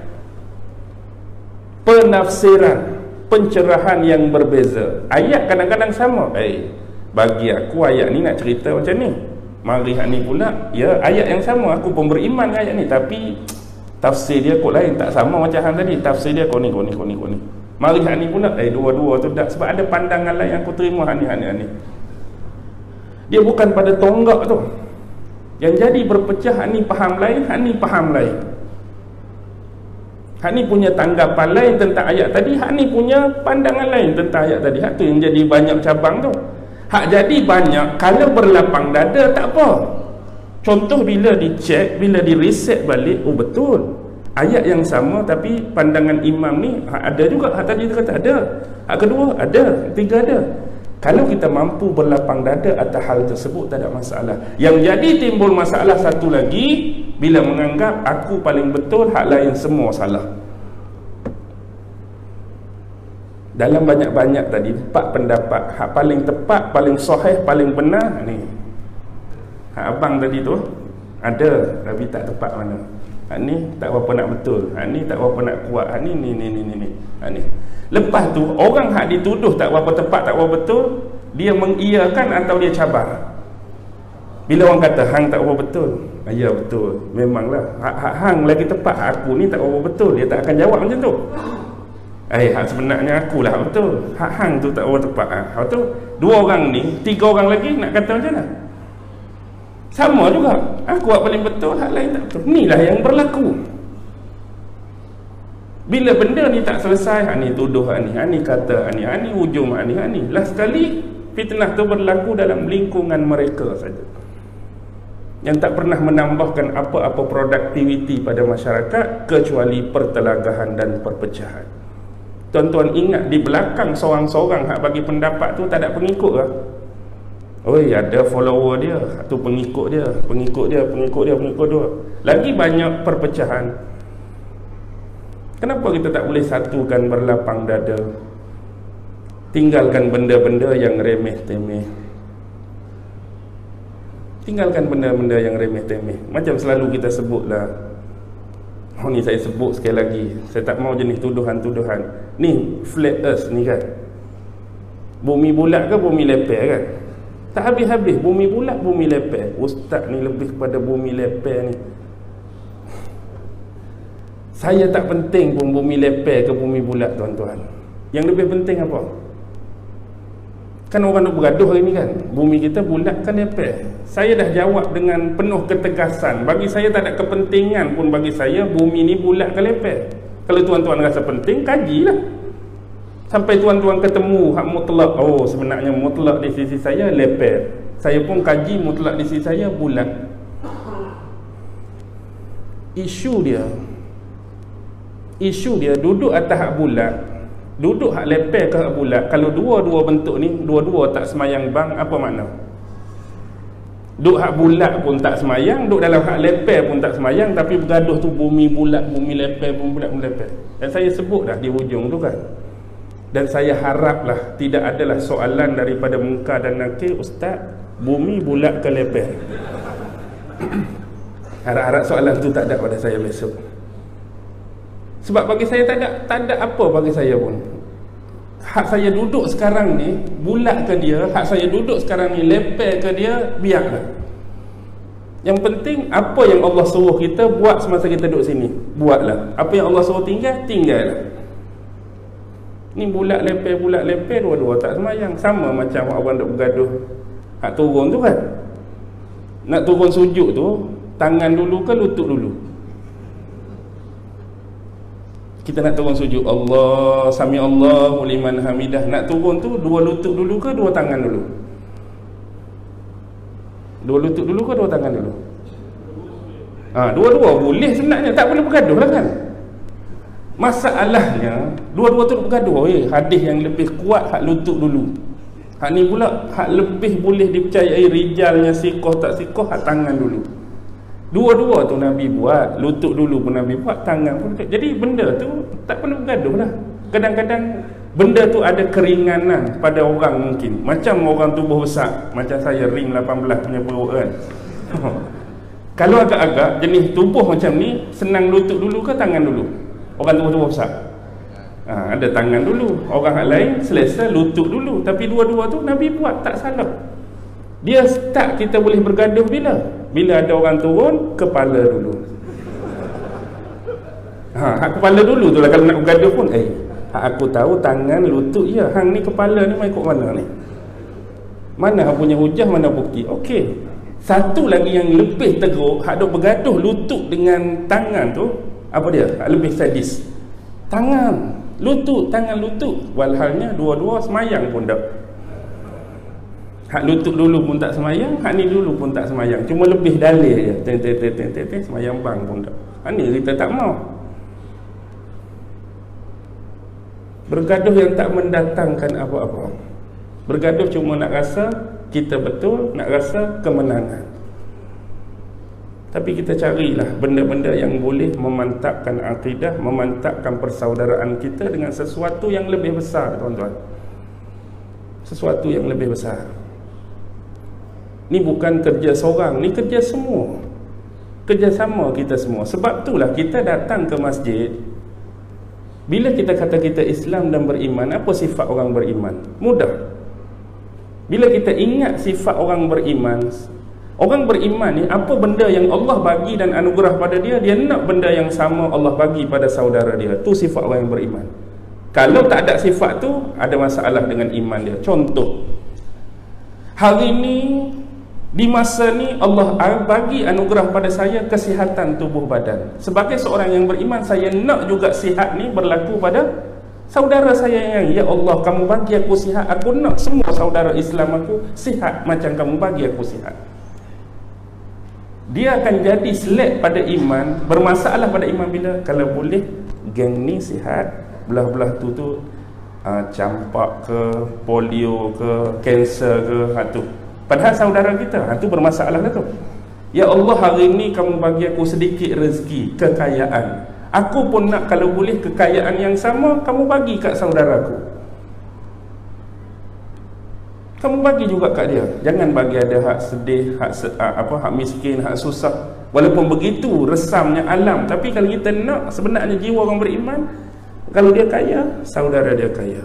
penafsiran, pencerahan yang berbeza. Ayat kadang-kadang sama. Bagi aku ayat ni nak cerita macam ni, mari hak ni pula, ya ayat yang sama, aku pun beriman dengan ayat ni, tapi tafsir dia kot lain, tak sama macam hang tadi. Tafsir dia kau ni. Mari hak ni pula, dua-dua tu tak, sebab ada pandangan lain yang aku terima hak ni. Dia bukan pada tonggak tu. Yang jadi berpecah, hak ni faham lain, hak ni faham lain. Hak ni punya tanggapan lain tentang ayat tadi, hak ni punya pandangan lain tentang ayat tadi. Hak tu yang jadi banyak cabang tu. Hak jadi banyak, kalau berlapang dada tak apa. Contoh bila dicek, bila direset balik, oh betul, ayat yang sama tapi pandangan imam ni ada juga. Hak tadi dia kata ada, hak kedua ada, ketiga ada. Kalau kita mampu berlapang dada atas hal tersebut, tak ada masalah. Yang jadi timbul masalah satu lagi, bila menganggap aku paling betul, hak lain semua salah. Dalam banyak-banyak tadi 4 pendapat, hak paling tepat, paling sahih, paling benar ni. Hak abang tadi tu ada tapi tak tepat mana. Hak ni tak berapa nak betul, hak ni tak berapa nak kuat, hak ni. Hak ni. Lepas tu orang hak dituduh tak berapa tepat, tak berapa betul, dia mengiyakan atau dia cabar. Bila orang kata hang tak berapa betul, ya betul, memanglah hak hang lagi tepat, aku ni tak berapa betul, dia tak akan jawab macam tu. Hak sebenarnya akulah betul, hak hang tu tak berapa tepat. Hak tu 2 orang ni, 3 orang lagi nak kata macam mana? Sama juga, aku hak paling betul, hak lain tak betul. Inilah yang berlaku. Bila benda ni tak selesai, hak ni tuduh hak ni kata hak ni hujum hak ni. Last sekali fitnah tu berlaku dalam lingkungan mereka saja, yang tak pernah menambahkan apa-apa produktiviti pada masyarakat kecuali pertelagahan dan perpecahan. Tuan-tuan ingat di belakang seorang-seorang hak bagi pendapat tu tak ada pengikut ke? Oi, ada follower dia, tu pengikut dia. Lagi banyak perpecahan. Kenapa kita tak boleh satukan, berlapang dada, tinggalkan benda-benda yang remeh-temeh? Tinggalkan benda-benda yang remeh-temeh. Macam selalu kita sebutlah, ni saya sebut sekali lagi, saya tak mau jenis tuduhan-tuduhan. Ni flat earth ni kan, bumi bulat ke bumi lepek kan? Tak habis-habis, bumi bulat, bumi lepek. Ustaz ni lebih kepada bumi lepek ni. Saya tak penting pun bumi lepek ke bumi bulat, tuan-tuan. Yang lebih penting apa? Kan orang nak bergaduh hari ni kan, bumi kita bulat kan lepek. Saya dah jawab dengan penuh ketegasan. Bagi saya tak ada kepentingan pun bagi saya bumi ni bulat ke lepek. Kalau tuan-tuan rasa penting, kajilah sampai tuan-tuan ketemu hak mutlak. Oh, sebenarnya mutlak di sisi saya lepek. Saya pun kaji mutlak di sisi saya bulat. Isu dia duduk atas hak bulat, duduk hak lepek ke hak bulat. Kalau dua-dua bentuk ni, dua-dua tak semayang bang, apa makna? Duk hak bulat pun tak semayang, duk dalam hak lepek pun tak semayang, tapi bergaduh tu bumi bulat, bumi lepek, bumi bulat, bumi lepek. Dan saya sebut dah di hujung tu kan. Dan saya haraplah tidak adalah soalan daripada Munkar dan Nakir, Ustaz, bumi bulat ke lepek? Harap-harap soalan tu tak ada pada saya besok. Sebab bagi saya tak ada apa bagi saya pun. Hak saya duduk sekarang ni bulat ke dia, hak saya duduk sekarang ni lepek ke dia, biarlah. Yang penting apa yang Allah suruh kita buat semasa kita duduk sini, buatlah. Apa yang Allah suruh tinggallah. Ni bulat lepek, dua-dua tak semayang. Sama macam orang duk bergaduh hak turun tu kan. Nak turun sujud tu, tangan dulu ke lutut dulu? Kita nak turun sujud, Allah sami Allahu liman hamidah, nak turun tu dua lutut dulu ke dua tangan dulu? Dua lutut dulu ke dua tangan dulu? Dua-dua boleh sebenarnya, tak boleh bergaduh lah kan. Masalahnya dua-dua tu bergaduh. Hadis yang lebih kuat hak lutut dulu. Hak ni pula hak lebih boleh dipercayai rijalnya sikoh tak sikoh, hak tangan dulu. Dua-dua tu Nabi buat, lutut dulu pun Nabi buat, tangan pun. Jadi benda tu tak perlu bergaduh lah. Kadang-kadang benda tu ada keringanan pada orang mungkin. Macam orang tubuh besar, macam saya ring 18 punya perut kan. Kalau agak-agak jenis tubuh macam ni, senang lutut dulu ke tangan dulu? Orang tubuh besar, ada tangan dulu. Orang lain selesa lutut dulu. Tapi dua-dua tu Nabi buat, tak salah. Dia start kita boleh bergaduh bila ada orang turun, kepala dulu. Hak kepala dulu tu lah kalau nak bergaduh pun. Aku tahu tangan, lutut ya. Hang ni kepala ni mau ikut mana ni? Mana hang punya hujah, mana bukti? Okey. Satu lagi yang lebih teruk, hak duk bergaduh lutut dengan tangan tu, apa dia? Hak lebih sadis. Tangan, lutut, tangan, lutut. Walhalnya dua-dua semayang pun tak. Hak lutut dulu pun tak semayang, hak ni dulu pun tak semayang. Cuma lebih dalil je. Semayang bang pun tak. Hak ni kita tak mau. Bergaduh yang tak mendatangkan apa-apa. Bergaduh cuma nak rasa kita betul, nak rasa kemenangan. Tapi kita carilah benda-benda yang boleh memantapkan akidah, memantapkan persaudaraan kita dengan sesuatu yang lebih besar, tuan-tuan. Sesuatu yang lebih besar. Ni bukan kerja seorang, ni kerja semua. Kerjasama kita semua. Sebab itulah kita datang ke masjid. Bila kita kata kita Islam dan beriman, apa sifat orang beriman? Mudah. Bila kita ingat sifat orang beriman, orang beriman ni, apa benda yang Allah bagi dan anugerah pada dia, dia nak benda yang sama Allah bagi pada saudara dia. Tu sifat orang yang beriman. Kalau tak ada sifat tu, ada masalah dengan iman dia. Contoh, hari ni, di masa ni Allah bagi anugerah pada saya kesihatan tubuh badan. Sebagai seorang yang beriman, saya nak juga sihat ni berlaku pada saudara saya yang, ya Allah, kamu bagi aku sihat, aku nak semua saudara Islam aku sihat macam kamu bagi aku sihat. Dia akan jadi selek pada iman, bermasalah pada iman bila kalau boleh geng ni sihat, belah-belah tu campak ke, polio ke, kanser ke, tu. Padahal saudara kita, tu bermasalah lah tu. Ya Allah, hari ni kamu bagi aku sedikit rezeki, kekayaan. Aku pun nak kalau boleh kekayaan yang sama kamu bagi kat saudaraku. Kamu bagi juga kat dia. Jangan bagi ada hak sedih, hak miskin, hak susah. Walaupun begitu resamnya alam, tapi kalau kita nak sebenarnya jiwa orang beriman, kalau dia kaya, saudara dia kaya.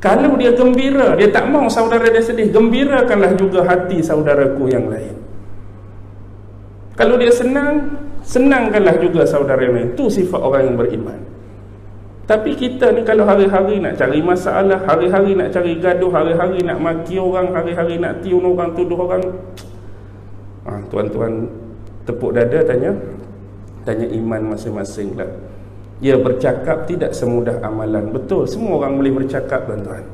Kalau dia gembira, dia tak mau saudara dia sedih, gembirakanlah juga hati saudaraku yang lain. Kalau dia senang, senangkanlah juga saudara yang lain. Itu sifat orang yang beriman. Tapi kita ni kalau hari-hari nak cari masalah, hari-hari nak cari gaduh, hari-hari nak maki orang, hari-hari nak tiun orang, tuduh orang, tuan-tuan tepuk dada, tanya iman masing-masing lah. Dia bercakap tidak semudah amalan. Betul, semua orang boleh bercakap, tuan-tuan.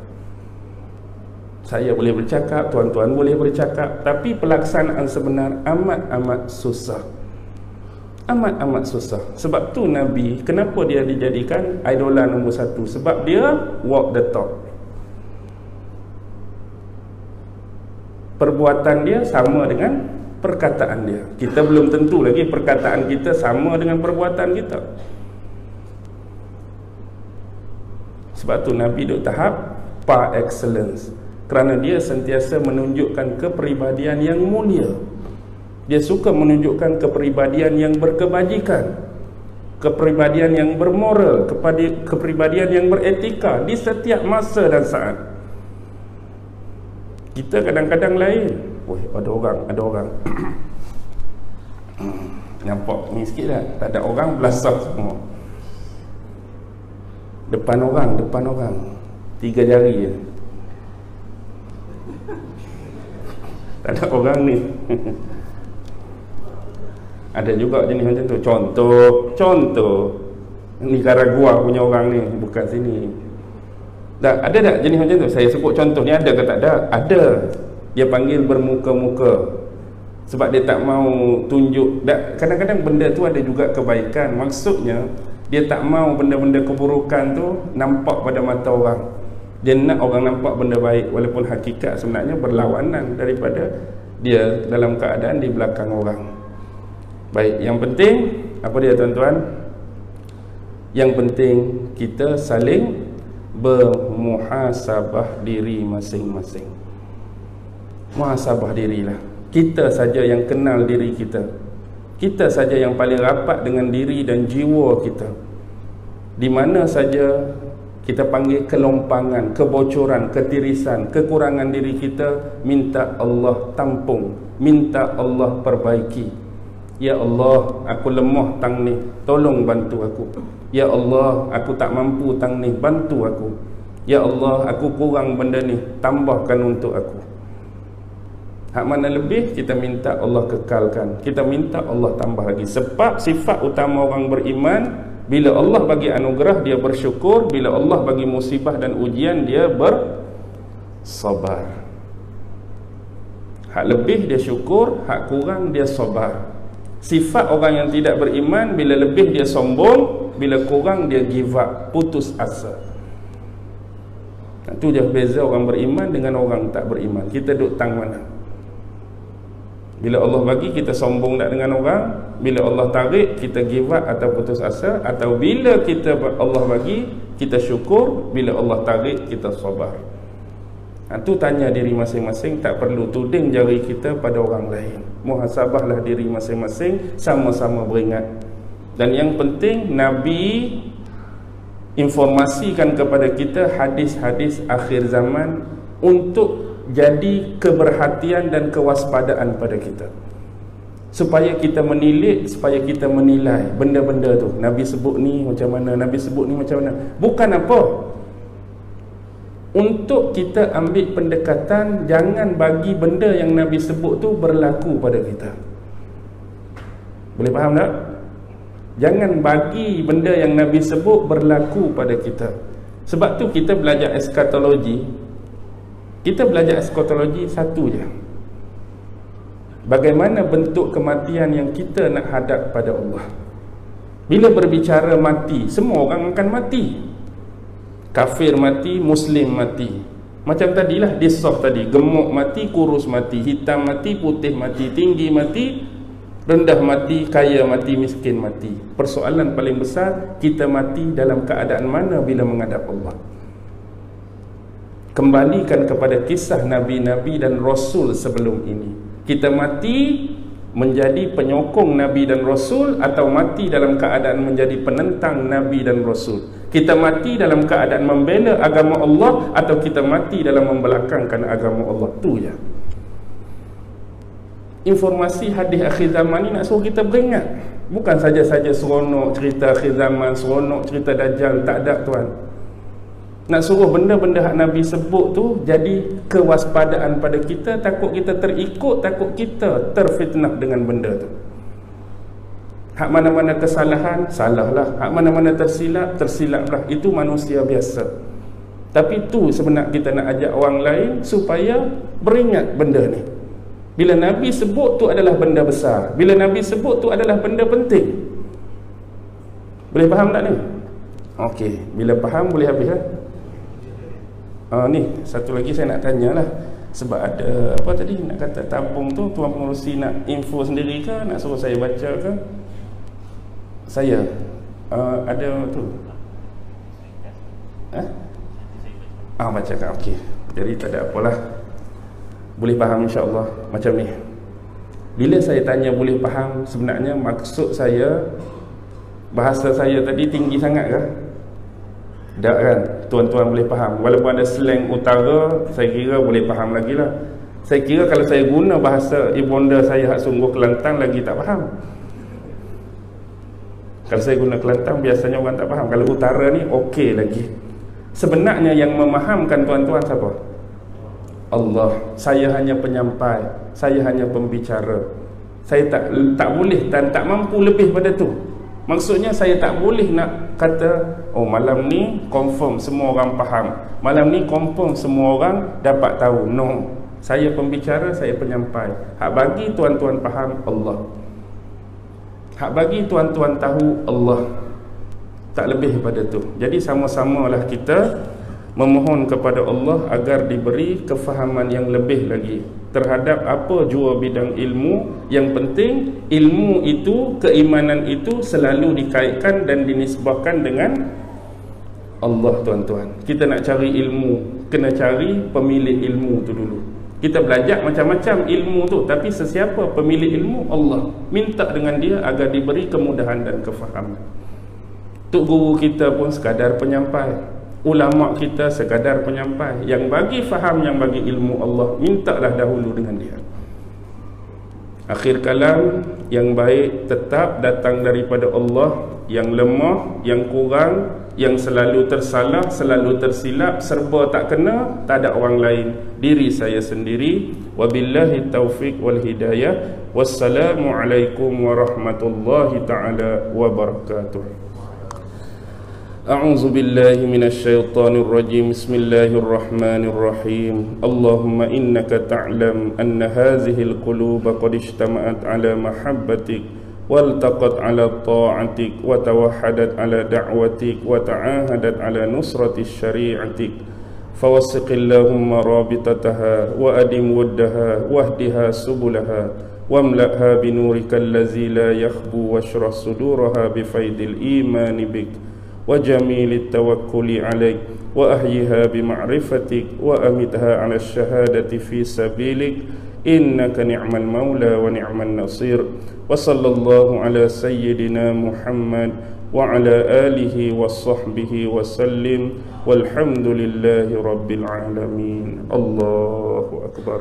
Saya boleh bercakap, tuan-tuan boleh bercakap, tapi pelaksanaan sebenar amat-amat susah. Amat-amat susah. Sebab tu Nabi, kenapa dia dijadikan idola nombor 1? Sebab dia walk the talk. Perbuatan dia sama dengan perkataan dia. Kita belum tentu lagi perkataan kita sama dengan perbuatan kita. Sebab tu Nabi duduk tahap par excellence, kerana dia sentiasa menunjukkan kepribadian yang mulia. Dia suka menunjukkan kepribadian yang berkebajikan, kepribadian yang bermoral, kepribadian yang beretika di setiap masa dan saat. Kita kadang-kadang lain. Ada orang nampak ni sikit dah, tak ada orang, belasah semua. Depan orang 3 jari je. Tak ada orang ni. Ada juga jenis macam tu. Contoh Nicaragua punya orang ni, bukan sini. Ada tak jenis macam tu? Saya sebut contoh ni, ada ke tak ada? Ada. Dia panggil bermuka-muka. Sebab dia tak mau tunjuk. Kadang-kadang benda tu ada juga kebaikan. Maksudnya dia tak mau benda-benda keburukan tu nampak pada mata orang. Dia nak orang nampak benda baik, walaupun hakikat sebenarnya berlawanan daripada dia dalam keadaan di belakang orang. Baik, yang penting apa dia, tuan-tuan? Yang penting kita saling bermuhasabah diri masing-masing. Muhasabah dirilah. Kita saja yang kenal diri kita. Kita saja yang paling rapat dengan diri dan jiwa kita. Di mana saja kita panggil kelompangan, kebocoran, ketirisan, kekurangan diri kita, minta Allah tampung, minta Allah perbaiki. Ya Allah, aku lemah tang ni, tolong bantu aku. Ya Allah, aku tak mampu tang ni, bantu aku. Ya Allah, aku kurang benda ni, tambahkan untuk aku. Hak mana lebih, kita minta Allah kekalkan, kita minta Allah tambah lagi. Sebab sifat utama orang beriman, bila Allah bagi anugerah dia bersyukur, bila Allah bagi musibah dan ujian dia bersabar. Hak lebih dia syukur, hak kurang dia sabar. Sifat orang yang tidak beriman, bila lebih dia sombong, bila kurang dia give up, putus asa. Itu je beza orang beriman dengan orang tak beriman. Kita duduk tang mana? Bila Allah bagi, kita sombong tak dengan orang. Bila Allah tarik, kita give up atau putus asa. Atau bila Allah bagi, kita syukur. Bila Allah tarik, kita sabar. Itu tanya diri masing-masing. Tak perlu tuding jari kita pada orang lain. Muhasabahlah diri masing-masing, sama-sama beringat. Dan yang penting, Nabi informasikan kepada kita hadis-hadis akhir zaman untuk jadi keberhatian dan kewaspadaan pada kita, supaya kita menilik, supaya kita menilai benda-benda tu. Nabi sebut ni macam mana, Nabi sebut ni macam mana. Bukan apa, untuk kita ambil pendekatan, jangan bagi benda yang Nabi sebut tu berlaku pada kita. Boleh faham tak? Jangan bagi benda yang Nabi sebut berlaku pada kita. Sebab tu kita belajar eskatologi. Kita belajar eskatologi satu je. Bagaimana bentuk kematian yang kita nak hadap pada Allah. Bila berbicara mati, semua orang akan mati. Kafir mati, Muslim mati. Macam tadilah disah tadi, gemuk mati, kurus mati, hitam mati, putih mati, tinggi mati, rendah mati, kaya mati, miskin mati. Persoalan paling besar, kita mati dalam keadaan mana bila menghadap Allah. Kembalikan kepada kisah Nabi-Nabi dan Rasul sebelum ini. Kita mati menjadi penyokong Nabi dan Rasul, atau mati dalam keadaan menjadi penentang Nabi dan Rasul. Kita mati dalam keadaan membela agama Allah, atau kita mati dalam membelakangkan agama Allah. Itu je. Informasi hadis akhir zaman ni nak suruh kita beringat. Bukan saja-saja seronok cerita akhir zaman, seronok cerita Dajjal. Tak ada, tuan. Nak suruh benda-benda hak Nabi sebut tu jadi kewaspadaan pada kita. Takut kita terikut, takut kita terfitnah dengan benda tu. Hak mana-mana kesalahan, salahlah. Hak mana-mana tersilap, tersilaplah. Itu manusia biasa. Tapi tu sebenarnya kita nak ajak orang lain supaya beringat benda ni. Bila Nabi sebut tu adalah benda besar, bila Nabi sebut tu adalah benda penting. Boleh faham tak ni? Okey, bila faham boleh habis lah. Ni satu lagi saya nak tanya lah. Sebab ada apa tadi nak kata tabung tu, tuan pengurusi nak info sendiri ke, nak suruh saya baca ke? Saya ada tu baca kan. Okey, jadi tak ada apalah. Boleh faham insya-Allah. Macam ni, bila saya tanya boleh faham, sebenarnya maksud saya, bahasa saya tadi tinggi sangat ke? Tak kan? Tuan-tuan boleh faham. Walaupun ada slang utara, saya kira boleh faham lagi lah. Saya kira kalau saya guna bahasa ibunda saya hak sungguh Kelantan, lagi tak faham. Kalau saya guna Kelantan, biasanya orang tak faham. Kalau utara ni okey lagi. Sebenarnya yang memahamkan tuan-tuan siapa? Allah. Saya hanya penyampai, saya hanya pembicara. Saya tak boleh dan tak mampu lebih pada tu. Maksudnya saya tak boleh nak kata, oh malam ni confirm semua orang faham, malam ni confirm semua orang dapat tahu. No, saya pembicara, saya penyampai. Hak bagi tuan-tuan faham, Allah. Hak bagi tuan-tuan tahu, Allah. Tak lebih pada tu. Jadi sama-samalah kita memohon kepada Allah agar diberi kefahaman yang lebih lagi terhadap apa jua bidang ilmu. Yang penting ilmu itu, keimanan itu selalu dikaitkan dan dinisbahkan dengan Allah, tuan-tuan. Kita nak cari ilmu, kena cari pemilik ilmu tu dulu. Kita belajar macam-macam ilmu tu, tapi sesiapa pemilik ilmu? Allah. Minta dengan dia agar diberi kemudahan dan kefahaman. Tok guru kita pun sekadar penyampai, ulama kita sekadar penyampai. Yang bagi faham, yang bagi ilmu Allah, mintalah dahulu dengan dia. Akhir kalam yang baik tetap datang daripada Allah. Yang lemah, yang kurang, yang selalu tersalah, selalu tersilap, serba tak kena, tak ada orang lain, diri saya sendiri. Wabillahi taufiq wal hidayah. Wassalamualaikum warahmatullahi ta'ala wabarakatuh. أعوذ بالله من الشيطان الرجيم بسم الله الرحمن الرحيم اللهم إنك تعلم أن هذه القلوب قد اجتمعت على محبتك والتقت على طاعتك وتوحدت على دعوتك وتعاهدت على نصرة شريعتك فوثق اللهم رابطتها وأدم ودها واهدها سبلها واملأها بنورك الذي لا يخبو واشرح صدورها بفيض الإيمان بك وجميل التوكل عليك وأحيها بمعرفتك وأمتها على الشهادة في سبيلك إنك نعم المولى ونعم النصير. وصلى الله على سيدنا محمد وعلى آله وصحبه وسلم والحمد لله رب العالمين. الله أكبر.